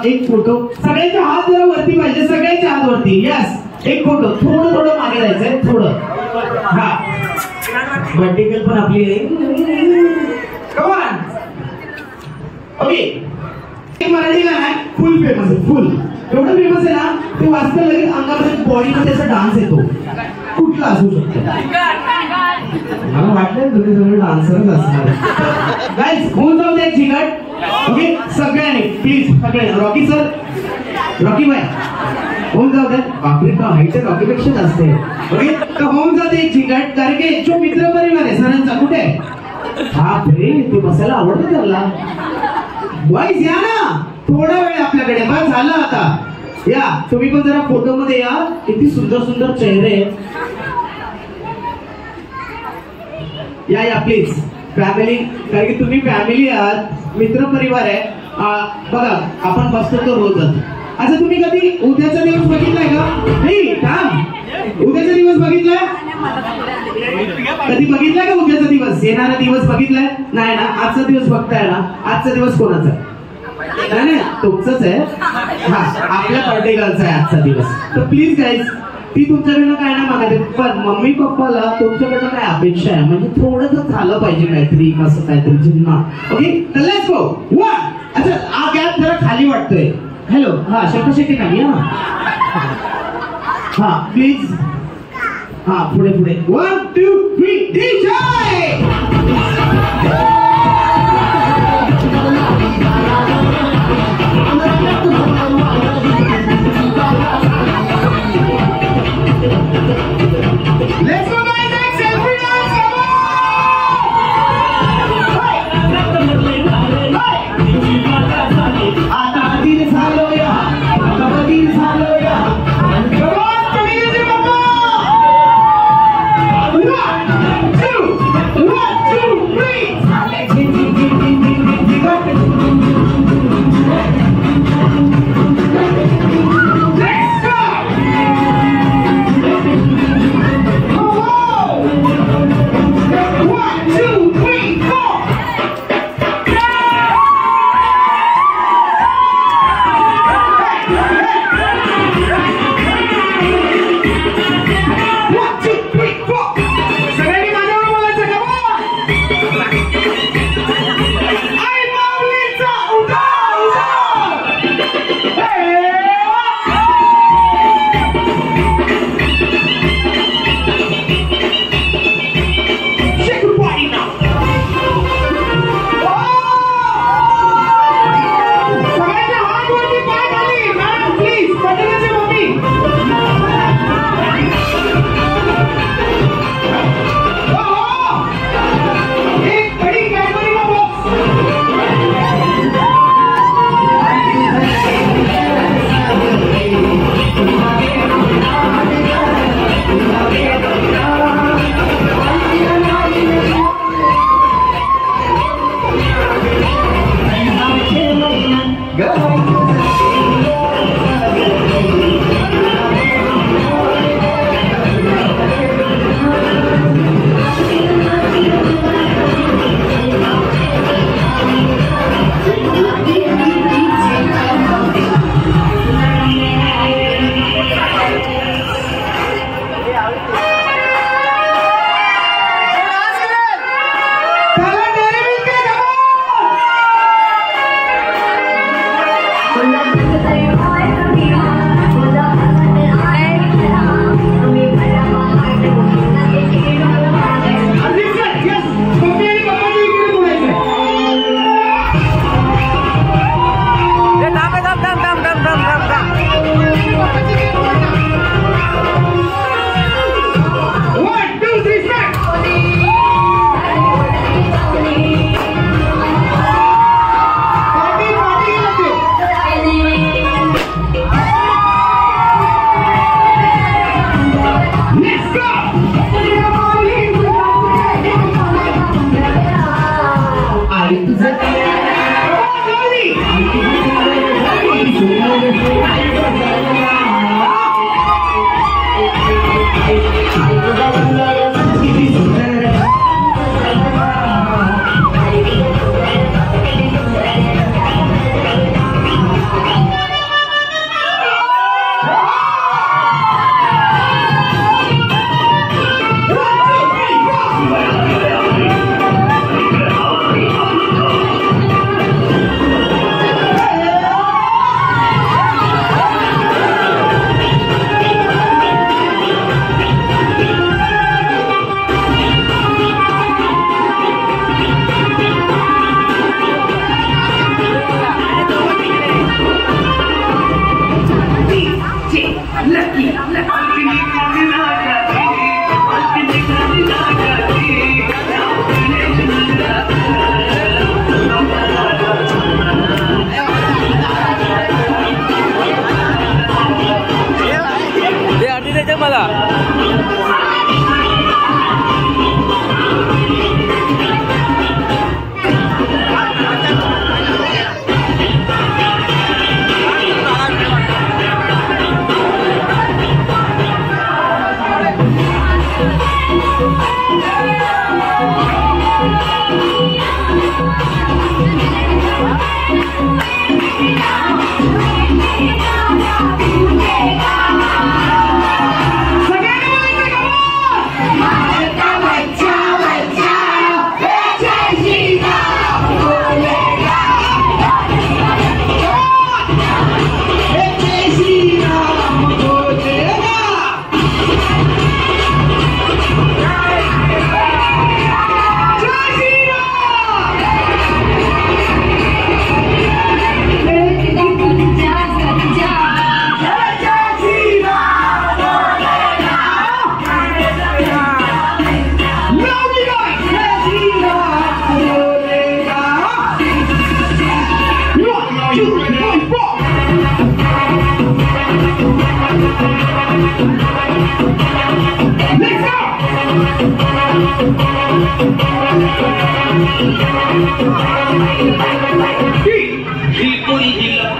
एक फोटो, सगळ्यांचे हात जरा वरती पाहिजे, सगळ्यांचे हात वरती. यस, एक फोटो. थोडं मागे जायचंय, थोडं. हा बर्थडे गर्ल पण आपली आहे. कमान. ओके, एक मराठी गाणं आहे, फुल फेमस आहे. फुल एवढं फेमस आहे ना, ते वाचतं लगेच अंगामध्ये बॉडीमध्ये असा डान्स येतो. कुठला असू शकतो. मला वाटलं तुम्ही सगळे डान्सरच असणार. गाईज, होऊन जाऊ दे चिकट. ओके, सगळ्यांनी प्लीज, सगळे. रॉकी सर, रॉकी बाय, होऊन जाऊ दे. बापरे, का हाईट रॉकीपेक्षा जास्त आहे. ओके, तर होऊन जाते चिकट. कारण की जो मित्र परिवार आहे सरांचा, कुठे बापरे, ते बसायला आवडतं त्याला. बॉईज या ना, थोडा वेळ आपल्याकडे. बस झालं आता. या तुम्ही पण जरा फोटो मध्ये या. किती सुंदर सुंदर चेहरे. या प्लीज फॅमिली, कारण की तुम्ही फॅमिली आहात, मित्र परिवार आहे. बघा, आपण बसतो तो रोजच. असं तुम्ही कधी उद्याचा दिवस बघितलाय का? नाही, थांब. उद्याचा दिवस बघितलाय? कधी बघितलाय का उद्याचा दिवस? येणारा दिवस बघितलाय? नाही ना. आजचा दिवस बघताय ना. आजचा दिवस कोणाचा? नाही, तुमचंच आहे. आपल्या बर्थडे गर्लचा आहे आजचा दिवस. तर प्लीज गाईज, ती तुमच्याकडनं काय ना मागायचे, पण मम्मी पप्पाला तुमच्याकडनं काय अपेक्षा आहे, म्हणजे थोडं झालं पाहिजे काहीतरी, कसं काहीतरी जिन्ना. ओके, तर लेट्स गो. वन. अच्छा, हा गॅप जरा खाली वाटतोय. हॅलो, शेटी खाली. प्लीज. पुढे. 1 2 3 DJ. Let's go guys, next selfie dance, come on! आता दिन झालोया, आता दिन झालोया. Come on, पहिले बाबा. 1 2 3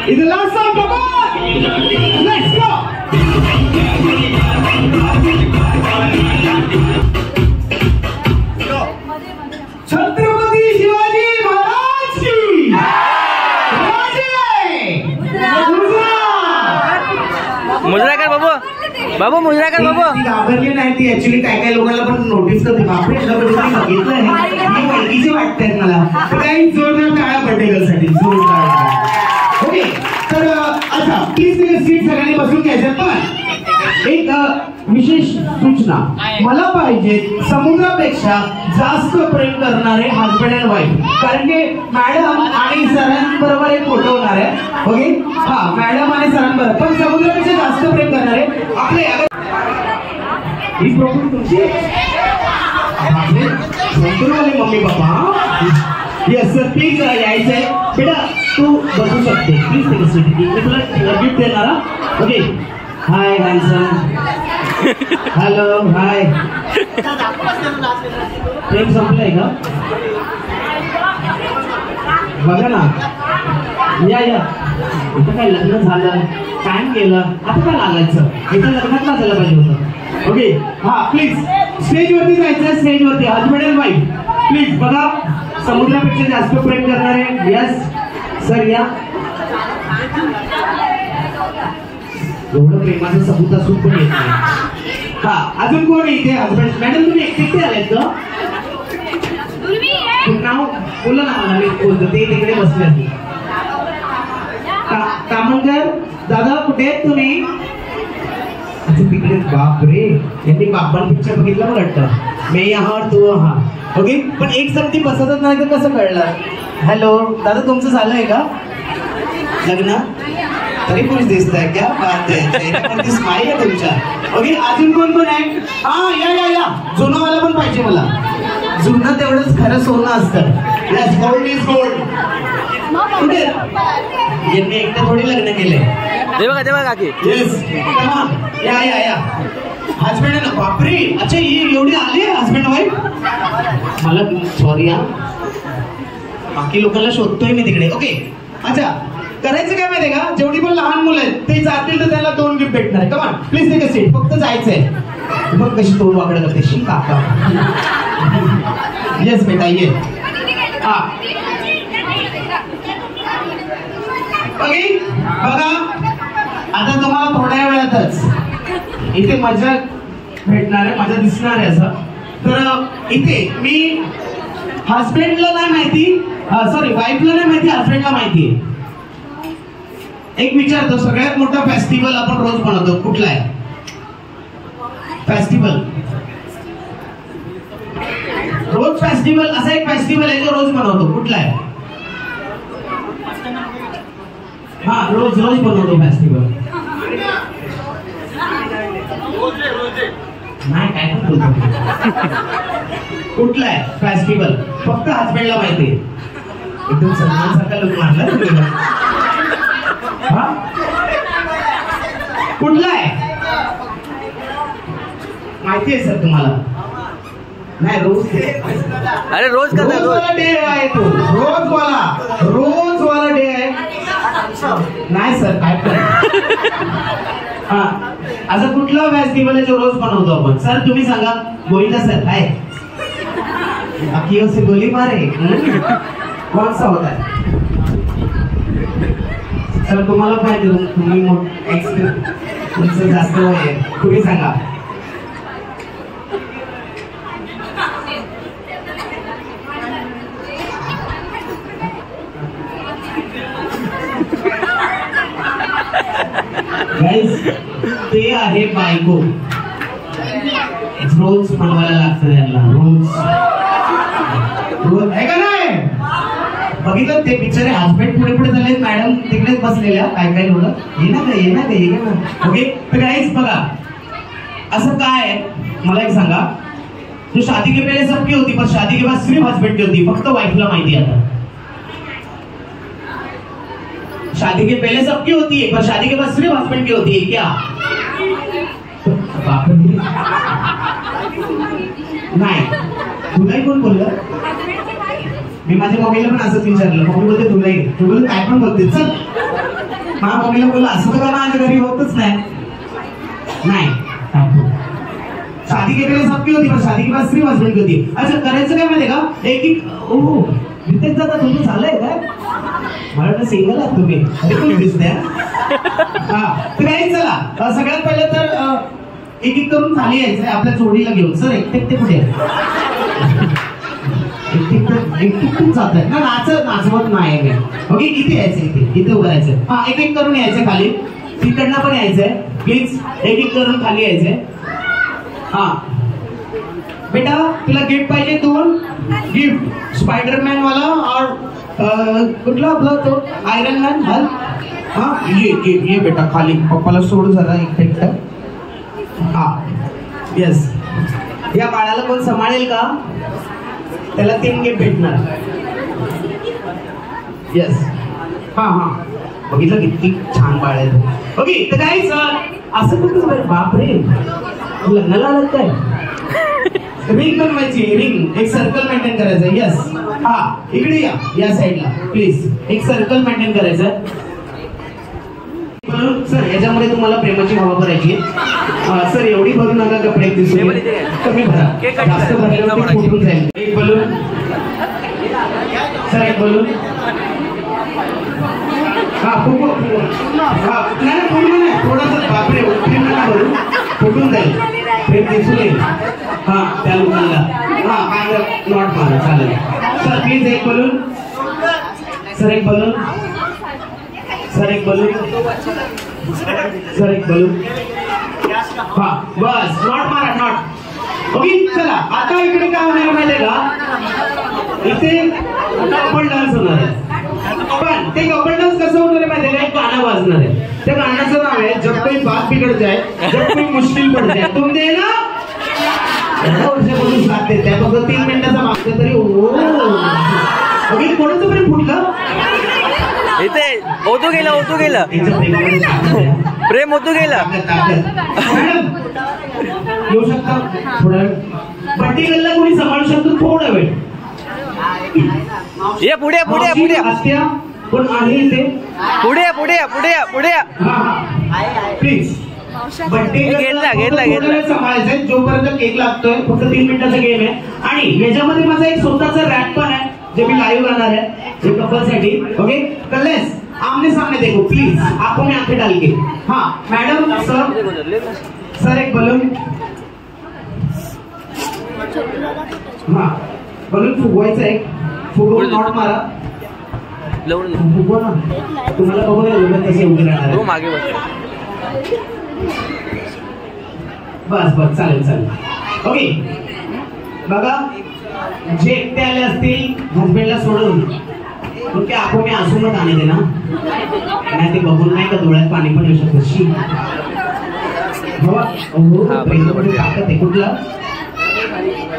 Is the last song, come on! Let's go! Chhatrapati Shivaji Maharaj की मुजरा कर बाबू, बाबू मुजरा कर बाबू. घाबरली नाही ती. ऍक्च्युली काय काय लोकांना पण नोटीस करते. बापरे बघितलं आहे ओळखीचे वाटतात मला. काही जोरदार टाळ्या पटेलसाठी जोरदार. ओके तर अच्छा प्लीज सीट सगळ्यांनी बसून घ्यायचं. पण एक विशेष सूचना मला पाहिजे समुद्रापेक्षा जास्त प्रेम करणारे हजबंड अँड वाईफ. कारण की मॅडम आणि सरांबरोबर एक फोटो होणार आहे. ओके हा मॅडम आणि सरांबरोबर. पण समुद्रापेक्षा जास्त प्रेम करणारे आपले ही प्रॉब्लेम तुमची संतूरवाले mummy papa. Yes sir please यायचंय. बेटा तू बसू शकते प्लीज टेक अ सीट. मी तुला गिफ्ट देणार. Okay hi handsome. Hello hi. प्रेम संपलंय का बघा ना. या इथं काय लग्न झालं टाइम गेलं आता काय लागायचं. इथं लग्नात ना झालं पाहिजे होतं. ओके हा प्लीज स्टेजवरती जायचं. स्टेजवरती हजबंड अँड वाईफ प्लीज. बघा समुद्रापेक्षा जास्त प्रेम करणारे. यस सर या. एवढं प्रेमाचं सबूत असून पण येत नाही. हा अजून कोण इथे हजबंड. मॅडम तुम्ही एकटे आलेत का. नाव बोला ना मला. मी बोलतो ते तिकडे बसले असते. कामनकर दादा कुठे आहेत तुम्ही. अच्छा तिकडे. बाप रे यांनी बाप्पान पिक्चर बघितलं मला वाटतं. मी यहाँ और तू हा. ओके पण एक संगती बसतच नाही तर कसं कळलं. हॅलो दादा तुमचं झालंय का लग्न. तरी पुरुष दिसत आहे. क्या बात आहे. स्माईल आहे तुमच्या. ओके अजून कोण कोण आहे. हा या या जुनंवाला पण पाहिजे मला. जुनं तेवढंच खरं सोनं असतं. Yes gold is gold. कुठे यांनी एकटं थोडी लग्न केलंय. ते बघा काकी. येस या या या. हजबंड आहे ना. बापरे अच्छा ही एवढी आली हजबंड वाईफ. मला सॉरी हा बाकी लोकांना शोधतोय मी तिकडे. ओके अच्छा करायचं काय माहितीये का. जेवढी पण लहान मुलं आहेत ते जातील तर त्याला 2 गिफ्ट भेटणार. कमान प्लीज टेक अ सीट. फक्त जायचंय. बघ कशी तोंड वाकडं करते शी काका. येस बेटा ये. हा ओके बघा आता तुम्हाला थोड्या वेळातच इथे मजा भेटणार आहे. मजा दिसणार आहे असं. तर इथे मी हजबंडला नाही माहिती सॉरी वाईफला नाही माहिती हजबंडला माहिती आहे. एक विचारतो सगळ्यात मोठा फेस्टिवल आपण रोज बनवतो कुठला आहे फेस्टिवल. रोज फेस्टिवल असा एक फेस्टिवल आहे जो रोज बनवतो कुठला आहे. हा रोज रोज बनवतो फेस्टिवल. नाही काय पण बोलतो. कुठला आहे फेस्टिवल फक्त हजबंडला माहिती आहे. एकदम सन्मान सारखा लोक मारला. हा कुठला आहे माहिती आहे सर तुम्हाला? नाही रोज अरे रोज करता रोज वाला डे आहे तो, रोज वाला डे आहे. नाही सर काय पण हा असं कुठला फेस्टिवल आहे जो रोज बनवतो आपण? सर तुम्ही सांगा. गोविंदा सर काय अखियों से गोली मारे कौन सा होता है? सर तुम्हाला पाहिजे, तुम्ही तुमचं जास्त आहे, तुम्ही सांगा. ते आहे बायको. रोज बनवायला लागतं यांना, रोज आहे का नाही? बघितलं ते बिचारे हजबंड पुढे पुढे झाले, मॅडम तिकडेच बसलेल्या काय काय एवढं ये ना ओके. तर गाईज बघा असं काय मला एक सांगा, जो शादी के पहले सबकी होती पर शादी के बाद सिर्फ हस्बैंड की होती, फक्त वाईफला माहिती. आता शादी के पहले सबकी होती है पर शादी के बाद सिर्फ हस्बैंड की होती है क्या? नाही. तुलाही कोण बोललं? मी माझ्या मम्मीला पण असंच विचारलं. मम्मी बोलते तुलाही. तू बोलते काय पण बोलते. चल माझ्या मम्मीला बोललं असं तर माझ्या घरी होतच नाही. शादी के पहले सबकी होती पर शादी के बाद सिर्फ हस्बैंड की होती. अच्छा करायचं काय माहिती का, एक रितेश दादा तुमचं झालंय काय? मला वाटतं सिंगल आहात तुम्ही. अरे दिसते. हा तर काही चला सगळ्यात पहिले तर एक एक करून खाली यायचंय आपल्या जोडीला घेऊन. सर एकटे कुठे एकटे जात आहेत ना? नाचवत नाही मी. ओके इथे यायचं, इथे उभं राहायचं. हा एक एक करून यायचं खाली. तिकडनं पण यायचंय प्लीज. एक एक करून खाली यायचंय. हा बेटा तुला गिफ्ट पाहिजे? 2 गिफ्ट. स्पायडरमॅन वाला और कुठला आपला तो आयरन मॅन हल. हा ये बेटा खाली. पप्पाला सोड जरा एकटं. हा येस. या बाळाला कोण सांभाळेल का? त्याला 3 गिफ्ट भेटणार. येस. हा बघितलं किती छान बाळ आहे. ओके तर काय सर असं कुठं बापरे लग्नाला आलं काय? रिंग बनवायची. रिंग एक सर्कल मेंटेन करायचं. यस. हा इकडे या साईडला प्लीज. एक सर्कल मेंटेन करायचं. सर याच्यामध्ये तुम्हाला प्रेमाची भाव करायची. सर एवढी भरू नका कपडे दिसून कमी भरा. जास्त भरल्यावर फुटून जाईल. एक बलून. सर एक बलून. हा फुगू. हा नाही पूर्ण नाही, थोडंसं बापरे प्रेम नका भरू, फुटून जाईल. प्रेम दिसून येईल. हा त्या लोकांना हा काय नॉट मारा चालेल. सर प्लीज एक बलून. सर एक बलून. सर एक बलून. सर एक बलून. हा बस नॉट मारा नॉट. ओके चला आता इकडे काय होणार माहितीये का, इथे कपल डान्स होणार आहे. पण ते कपल डान्स कसं होणार आहे माहितीये का, एक गाणं वाजणार आहे. त्या गाण्याचं नाव आहे जब कोई बात बिगड़ जाए जब कोई मुश्किल पड़ जाए तुम देना. वर्षापासून साथ देत आहे फक्त 3 मिनिटाचा मागतो तरी. ओके कोणाचं प्रेम फुटलं इथे? ओतू गेलं प्रेम ओतू गेलं. येऊ शकता थोडा वेळ. बड्डी गल्ला कोणी सांभाळू शकतो थोडा वेळ. ये पुढे हत्या पण आहे इथे. पुढे प्लीज. सांभाळायचंय जोपर्यंत केक लागतोय. फक्त 3 मिनिटाचा गेम आहे. आणि याच्यामध्ये माझा एक स्वतःचा रॅप पण आहे जे मी लाईव्ह राहणार आहे जे कपलसाठी. ओके कलेस आमने सामने देखो प्लीज. आंखों में आंखें डाल के. हाँ मैडम सर एक बलून. हाँ बलून फुगवायचं आहे. फुगवून नॉट मारा. फुगवा ना. तुम्हाला बघूया लोक कसे उभे राहणार. मागे बस चालेल. ओके बघा जे एकटे आले असतील हजबंडला सोडून उनके आंखों में आंसू मत आने देना. नाही ते बघून नाही का डोळ्यात पाणी पण येऊ शकतं. ताकद आहे. कुठला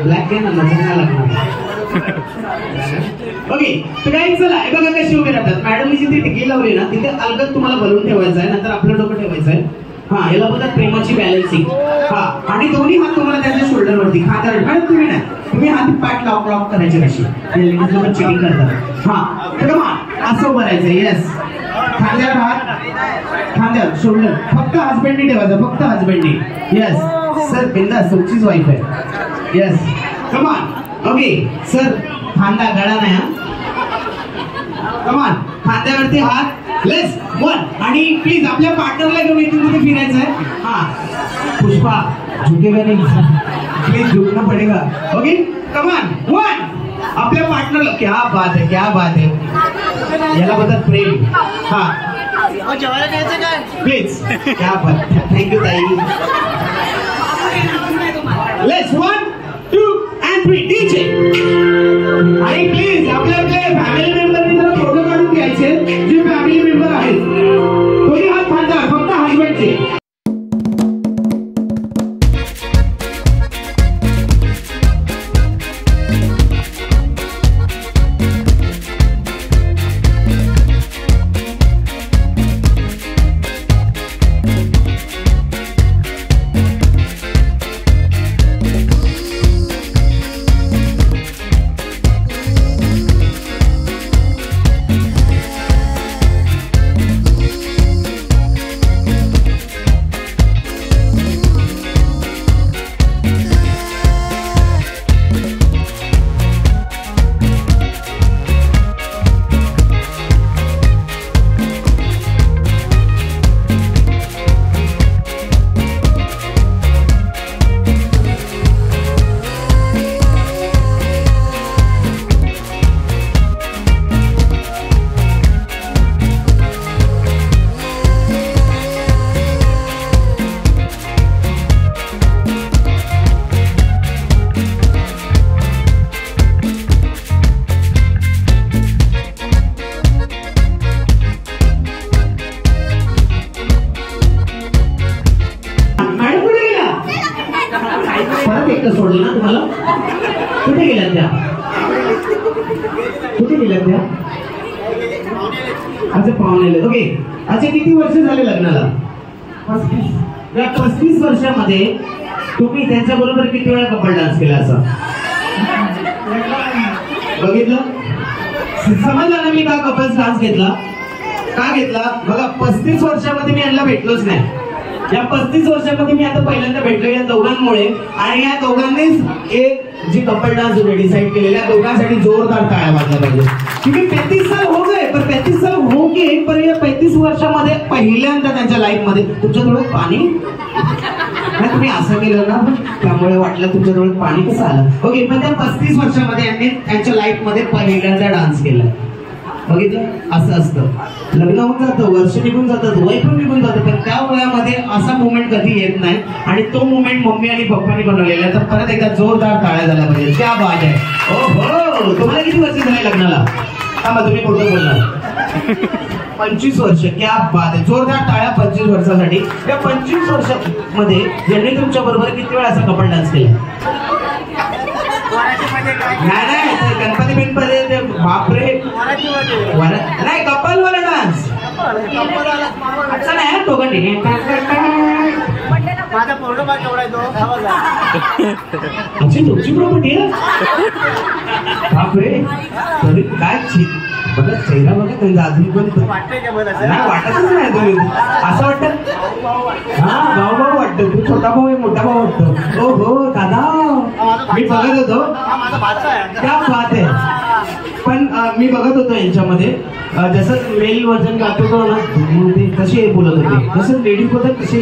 ब्लॅक आहे ना नजर नाही लागणार. ओके तर काय चला हे बघा कशी उभे राहतात. मॅडमनी जिथे टिकी लावली ना तिथे अलगद तुम्हाला बलून ठेवायचं आहे. नंतर आपलं डोकं ठेवायचं आहे. हा, याला बोलतात प्रेमाची बॅलन्सिंग. हा, आणि दोन्ही हात तुम्हाला त्याच्या शोल्डर वरती खात्यावर. आणि तुम्ही नाही, तुम्ही हात पाठ लॉक करायचे कशी लेडीज लोक चिटिंग करतात. हा, तर असं उभं राहायचं. येस, खांद्यावर हात, खांद्यावर शोल्डर. फक्त हजबंडनी ठेवायचं, फक्त हजबंडनी. येस सर, बिंदास, तुमचीच वाईफ आहे. येस, कमान. ओके सर, खांदा गळा नाही. हा, कमान, खांद्यावरती हात. लेस वन. आणि प्लीज आपल्या पार्टनरला घेऊन इथून कुठे फिरायचं आहे. हा, पुष्पा झुकेगा नाही, प्लीज झुकना पडेगा. ओके, कमान, वन. आपल्या पार्टनरला. क्या बात है, क्या बात है. याला बोलतात प्रेम. हा, प्लीज, क्या बात. थँक्यू ताई. Let's 1 2 and 3 DJ. आणि प्लीज आपल्या फॅमिली मेंबरनी जरा फोटो काढून घ्यायचे, जे फॅमिली मेंबर आहेत. कोणी हात खांद्यावर, फक्त हजबंडचे. सोडलं ना तुम्हाला. कुठे गेल्या त्या, कुठे गेल्या त्या. अच्छा, पाहुणे. ओके, अच्छा, किती वर्ष झाले लग्नाला. 35. या 35 वर्षामध्ये तुम्ही त्यांच्या बरोबर किती वेळा कपल डान्स केला असं बघितलं. समजलं ना मी का कपल्स डान्स घेतला, का घेतला. बघा, 35 वर्षामध्ये मी यांना भेटलोच नाही. या 35 वर्षामध्ये मी आता पहिल्यांदा भेटलो या दोघांमुळे. आणि या दोघांनीच एक जी कपल डान्स डिसाइड केलेल्या दोघांसाठी जोरदार टाळ्या वाजल्या पाहिजे. क्योंकि 35 साल हो गए, पर 35 साल हो के पर या 35 वर्षामध्ये पहिल्यांदा त्यांच्या लाईफ मध्ये तुमच्या डोळ्यात पाणी. तुम्ही असं केलं ना, त्यामुळे वाटलं तुमच्या डोळ्यात पाणी कसं आलं. ओके, पण त्या 35 वर्षामध्ये यांनी त्यांच्या लाईफ मध्ये पहिल्यांदा डान्स केला. बघितलं, असं असतं. लग्न होऊन जातं, वर्ष निघून जातात, वय पण निघून जातं, पण त्या वयामध्ये असा मुवमेंट कधी येत नाही. आणि तो मुवमेंट मम्मी आणि पप्पांनी बनवलेला. तर परत एकदा जोरदार टाळ्या झाल्या पाहिजे. क्या बात आहे. ओ हो, तुम्हाला किती वर्ष झाले लग्नाला. थांबा, तुम्ही कुठं बोलणार. 25 वर्ष. क्या बात आहे. जोरदार टाळ्या 25 वर्षासाठी. या 25 वर्षामध्ये यांनी तुमच्या बरोबर किती वेळा असा कपल डान्स केला. नाही, गणपती बिनपती, बापरे. नाही, कपल वाला डान्स असं नाही. दोघांनी माझा पूर्ण केवढा आहे तो. तुमची प्रॉपर्टी आहे. बापरे, तरी काय बघा, चेहरा बघा त्यांचा अजून पण वाटतच नाही. तुम्ही असं वाटतं. हा, भाऊ वाटतं. तू छोटा भाऊ आहे, मोठा भाऊ वाटतो. हो हो दादा, मी बघत होतो. क्या बात आहे. पण मी बघत होतो यांच्यामध्ये जसं मेल वर्जन गातो तो ना, ते कसे बोलत होते, जसं लेडीज बोलतात तसे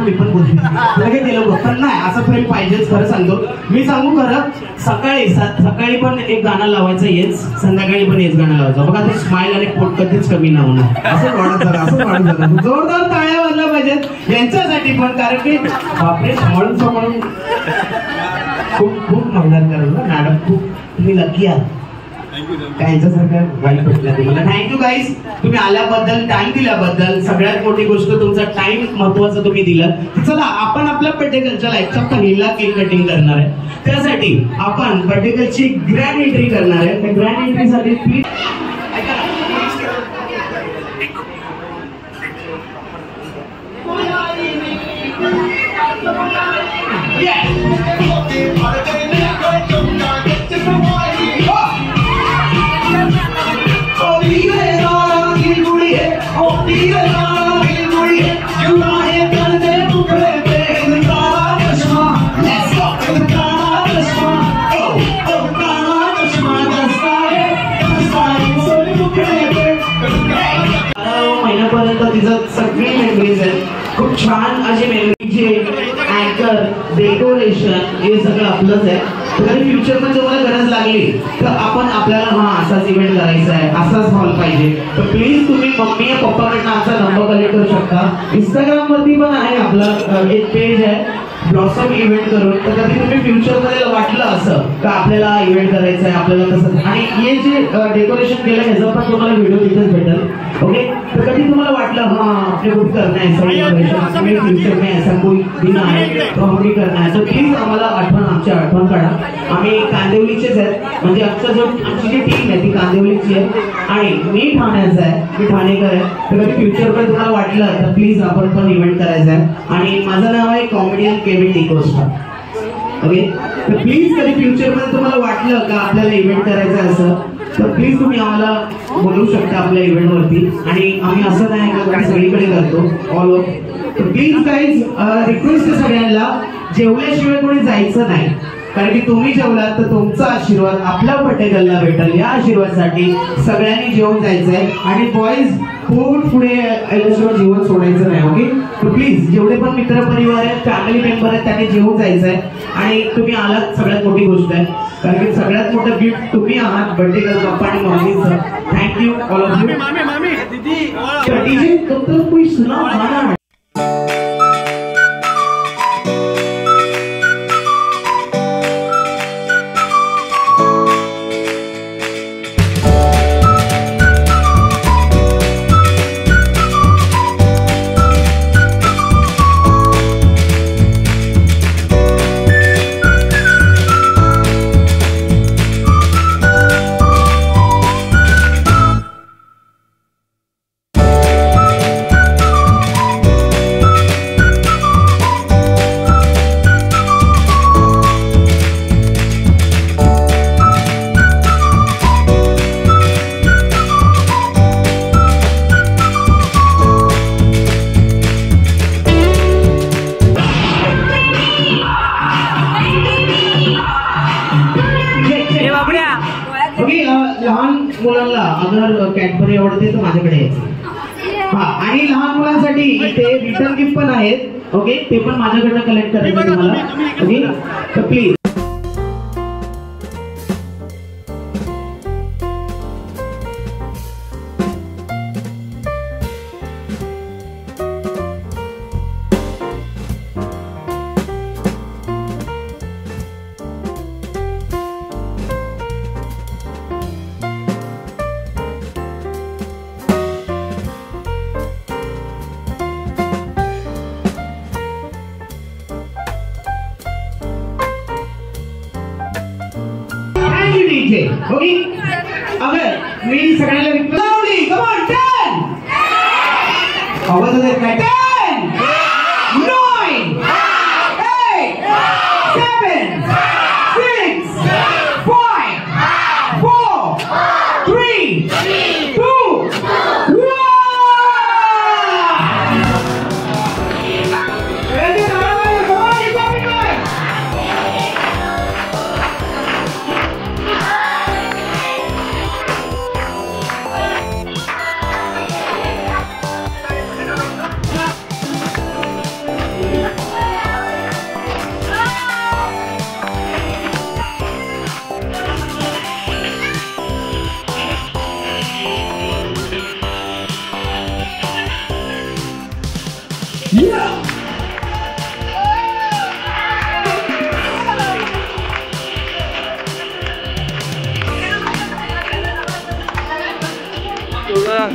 मी पण बोलते. लगे केलं. पण नाही, असं प्रेम पाहिजेच. खरं सांगतो, मी सांगू खरं. सकाळी पण एक गाणं लावायचं हेच, संध्याकाळी पण हेच गाणं लावायचं. बघा, ते स्माइल आणि पोट कधीच कमी नाही होणार. असं वाढत झालं, असं वाढत झालं. जोरदार टाळ्या वाजल्या पाहिजेत यांच्यासाठी पण. कारण की बापरे, सांभाळून खूप खूप मेहनत करत मॅडम. खूप तुम्ही लकी आहात. त्यांच्यासारख्या वाईट भेटल्या तुम्हाला. थँक्यू गाईज, तुम्ही आल्याबद्दल, टाइम दिल्याबद्दल. सगळ्यात मोठी गोष्ट तुमचा टाइम महत्वाचं तुम्ही दिलं. चला, आपण आपल्या पटेकलच्या लाईफच्या पहिला केक कटिंग करणार आहे. त्यासाठी आपण पटेकलची ग्रँड एंट्री करणार आहे. त्या ग्रँड एंट्रीसाठी प्लीज ऐका. तिचं सगळी मेमरीज आहेत. खूप छान अशी मेमरीचे अँकर डेकोरेशन हे सगळं आपलंच आहे. कधी फ्युचरमध्ये तुम्हाला गरज लागली तर आपण आपल्याला असाच इव्हेंट करायचा आहे, असाच हॉल पाहिजे, तर प्लीज तुम्ही मम्मी या पप्पाकडनं आमचा नंबर कलेक्ट करू शकता. इंस्टाग्राम वरती पण आहे आपलं एक पेज आहे ब्लॉसम इव्हेंट करून. तर कधी तुम्ही फ्युचरमध्ये वाटलं असं का आपल्याला इव्हेंट करायचं आहे आपल्याला तसं, आणि हे जे डेकोरेशन केलं ह्याचा पण तुम्हाला व्हिडिओ तिथेच भेटेल. ओके, तर कधी तुम्हाला वाटलं आपल्या कुठे करणं आहे फ्युचर में ऐसा कोई दिन आहे तो आम्ही करणार आहे, तर प्लीज आम्हाला आमची आठवण काढा. आम्ही कांदिवलीचेच आहेत, म्हणजे आमची जी टीम आहे ती कांदिवलीची आहे आणि मी ठाण्याचा आहे, मी ठाणेकर आहे. तर कधी फ्युचरमध्ये तुम्हाला वाटलं तर प्लीज आपण पण इव्हेंट करायचा आहे. आणि माझं नाव आहे कॉमेडियन केविन डिकोस्टा. ओके, तर प्लीज कधी फ्युचरमध्ये तुम्हाला वाटलं का आपल्याला इव्हेंट करायचं असं, तर प्लीज तुम्ही आम्हाला बोलवू शकता आपल्या इव्हेंटवरती. आणि आम्ही असं नाही का सगळीकडे करतो ऑल ओव्हर. तर प्लीज गाईज रिक्वेस्ट आहे सगळ्यांना, जेवल्याशिवाय कोणी जायचं नाही, कारण की तुम्ही जेवलात तर तुमचा आशीर्वाद आपल्या पटेकरला भेटेल. या आशीर्वादासाठी सगळ्यांनी जेवून जायचंय. आणि बॉईज पोट पुढे आल्याशिवाय जीवन सोडायचं नाही. ओके, तर प्लीज जेवढे पण मित्रपरिवार आहेत, फॅमिली मेंबर आहेत, त्यांनी जेवून जायचंय. आणि तुम्ही आलात सगळ्यात मोठी गोष्ट आहे, कारण की सगळ्यात मोठं गिफ्ट तुम्ही आहात बर्थडे गर्ल पप्पा आणि मम्मीचं. Thank you all of you. DJ तो कोई सुना गाना लहान मुलांना अगर कॅडबरी आवडते तर माझ्याकडे यायचं. आणि लहान मुलांसाठी इथे रिटर्न गिफ्ट पण आहेत. ओके, ते पण माझ्याकडनं कलेक्ट करायचं तुम्हाला. ओके, तर प्लीज डीजे. ओके, अगर मी सगळ्यांना रिक्वेस्ट लावली, कम ऑन 10 आवाज येत नाही. 10 9 8 7 6 5 4 3 2 1.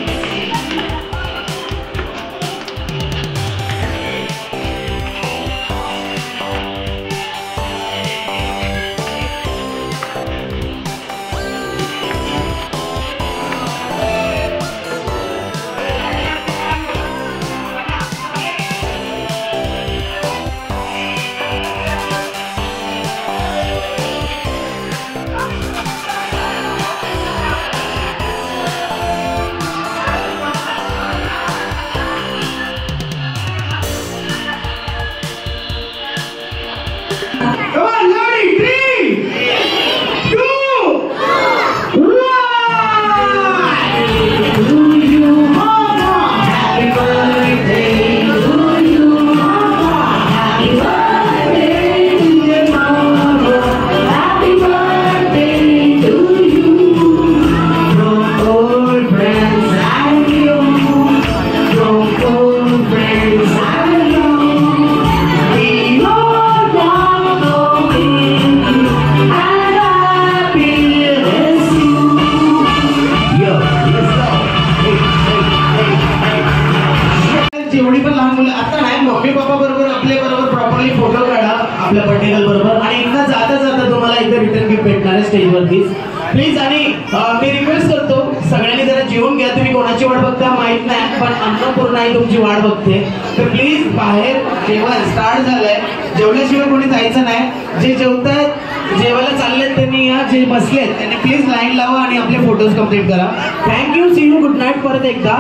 बरोबर. आणि एकदा जाता जाता तुम्हाला एकदा रिटर्न गिफ्ट भेटणार आहे स्टेजवरतीच. प्लीज. आणि मी रिक्वेस्ट करतो सगळ्यांनी जरा जेवून घ्या. तुम्ही कोणाची वाट बघता माहित नाही, पण अन्नपूर्णा ही तुमची वाट बघते. तर प्लीज बाहेर जेवण स्टार्ट झालंय, जेवल्याशिवाय कोणी जायचं नाही. जे जेवतायत जेवायला चाललेत त्यांनी या, जे बसलेत त्यांनी प्लीज लाईन लावा आणि आपले फोटोज कम्प्लीट करा. Thank you. See you. Good night. परत एकदा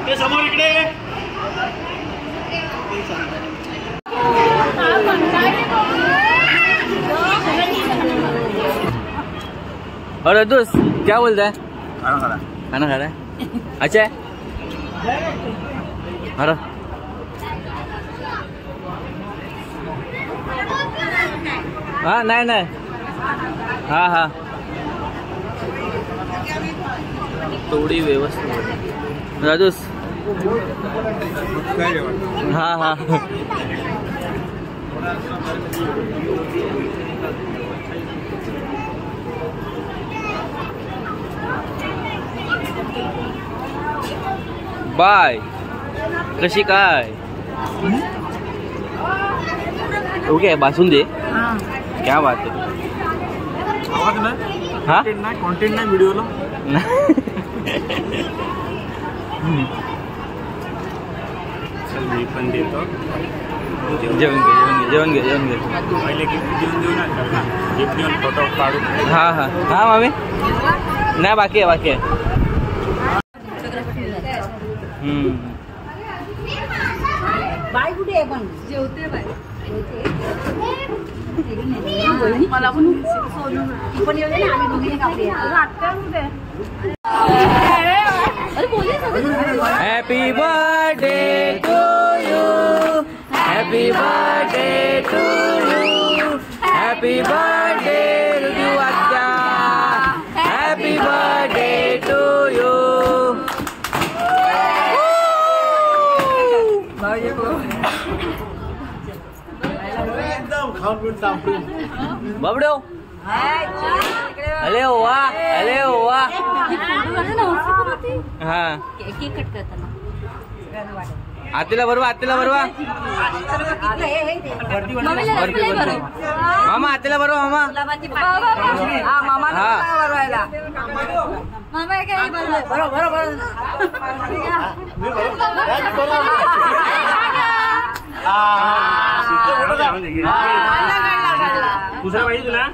ते समोर इकडे. और दोस्त क्या बोलता है? खाना खा रहा है. अच्छा है. अरे हाँ नाही. हाँ हाँ थोडी व्यवस्थित राजूस. हाँ हाँ बाय. कशी काय? ओके बासुंदी. क्या बात है. आवाज नाही. हाँ कॉन्टेंट नाही व्हिडिओला. चल मी पण देतो. जेवण घे. पहिले गिफ्ट देऊन ना. गिफ्ट देऊन फोटो काढू. हाँ मामी. नाही बाकी आहे. बाय कुठे आहे पण जेवते बाय मला पण पण येऊ दे ना आम्ही दोघीने कापली आत्या कुठे happy birthday to you. Happy birthday to you. Happy birthday to आत्या. Happy birthday to you. एकदम खाऊन पिऊन टाकून. बाबडो. अरे वा. हाँ केक कट करताना आतीला बरोबर. मामा आतीला बरोबर. मामा दुसरा पाहिजे तुला.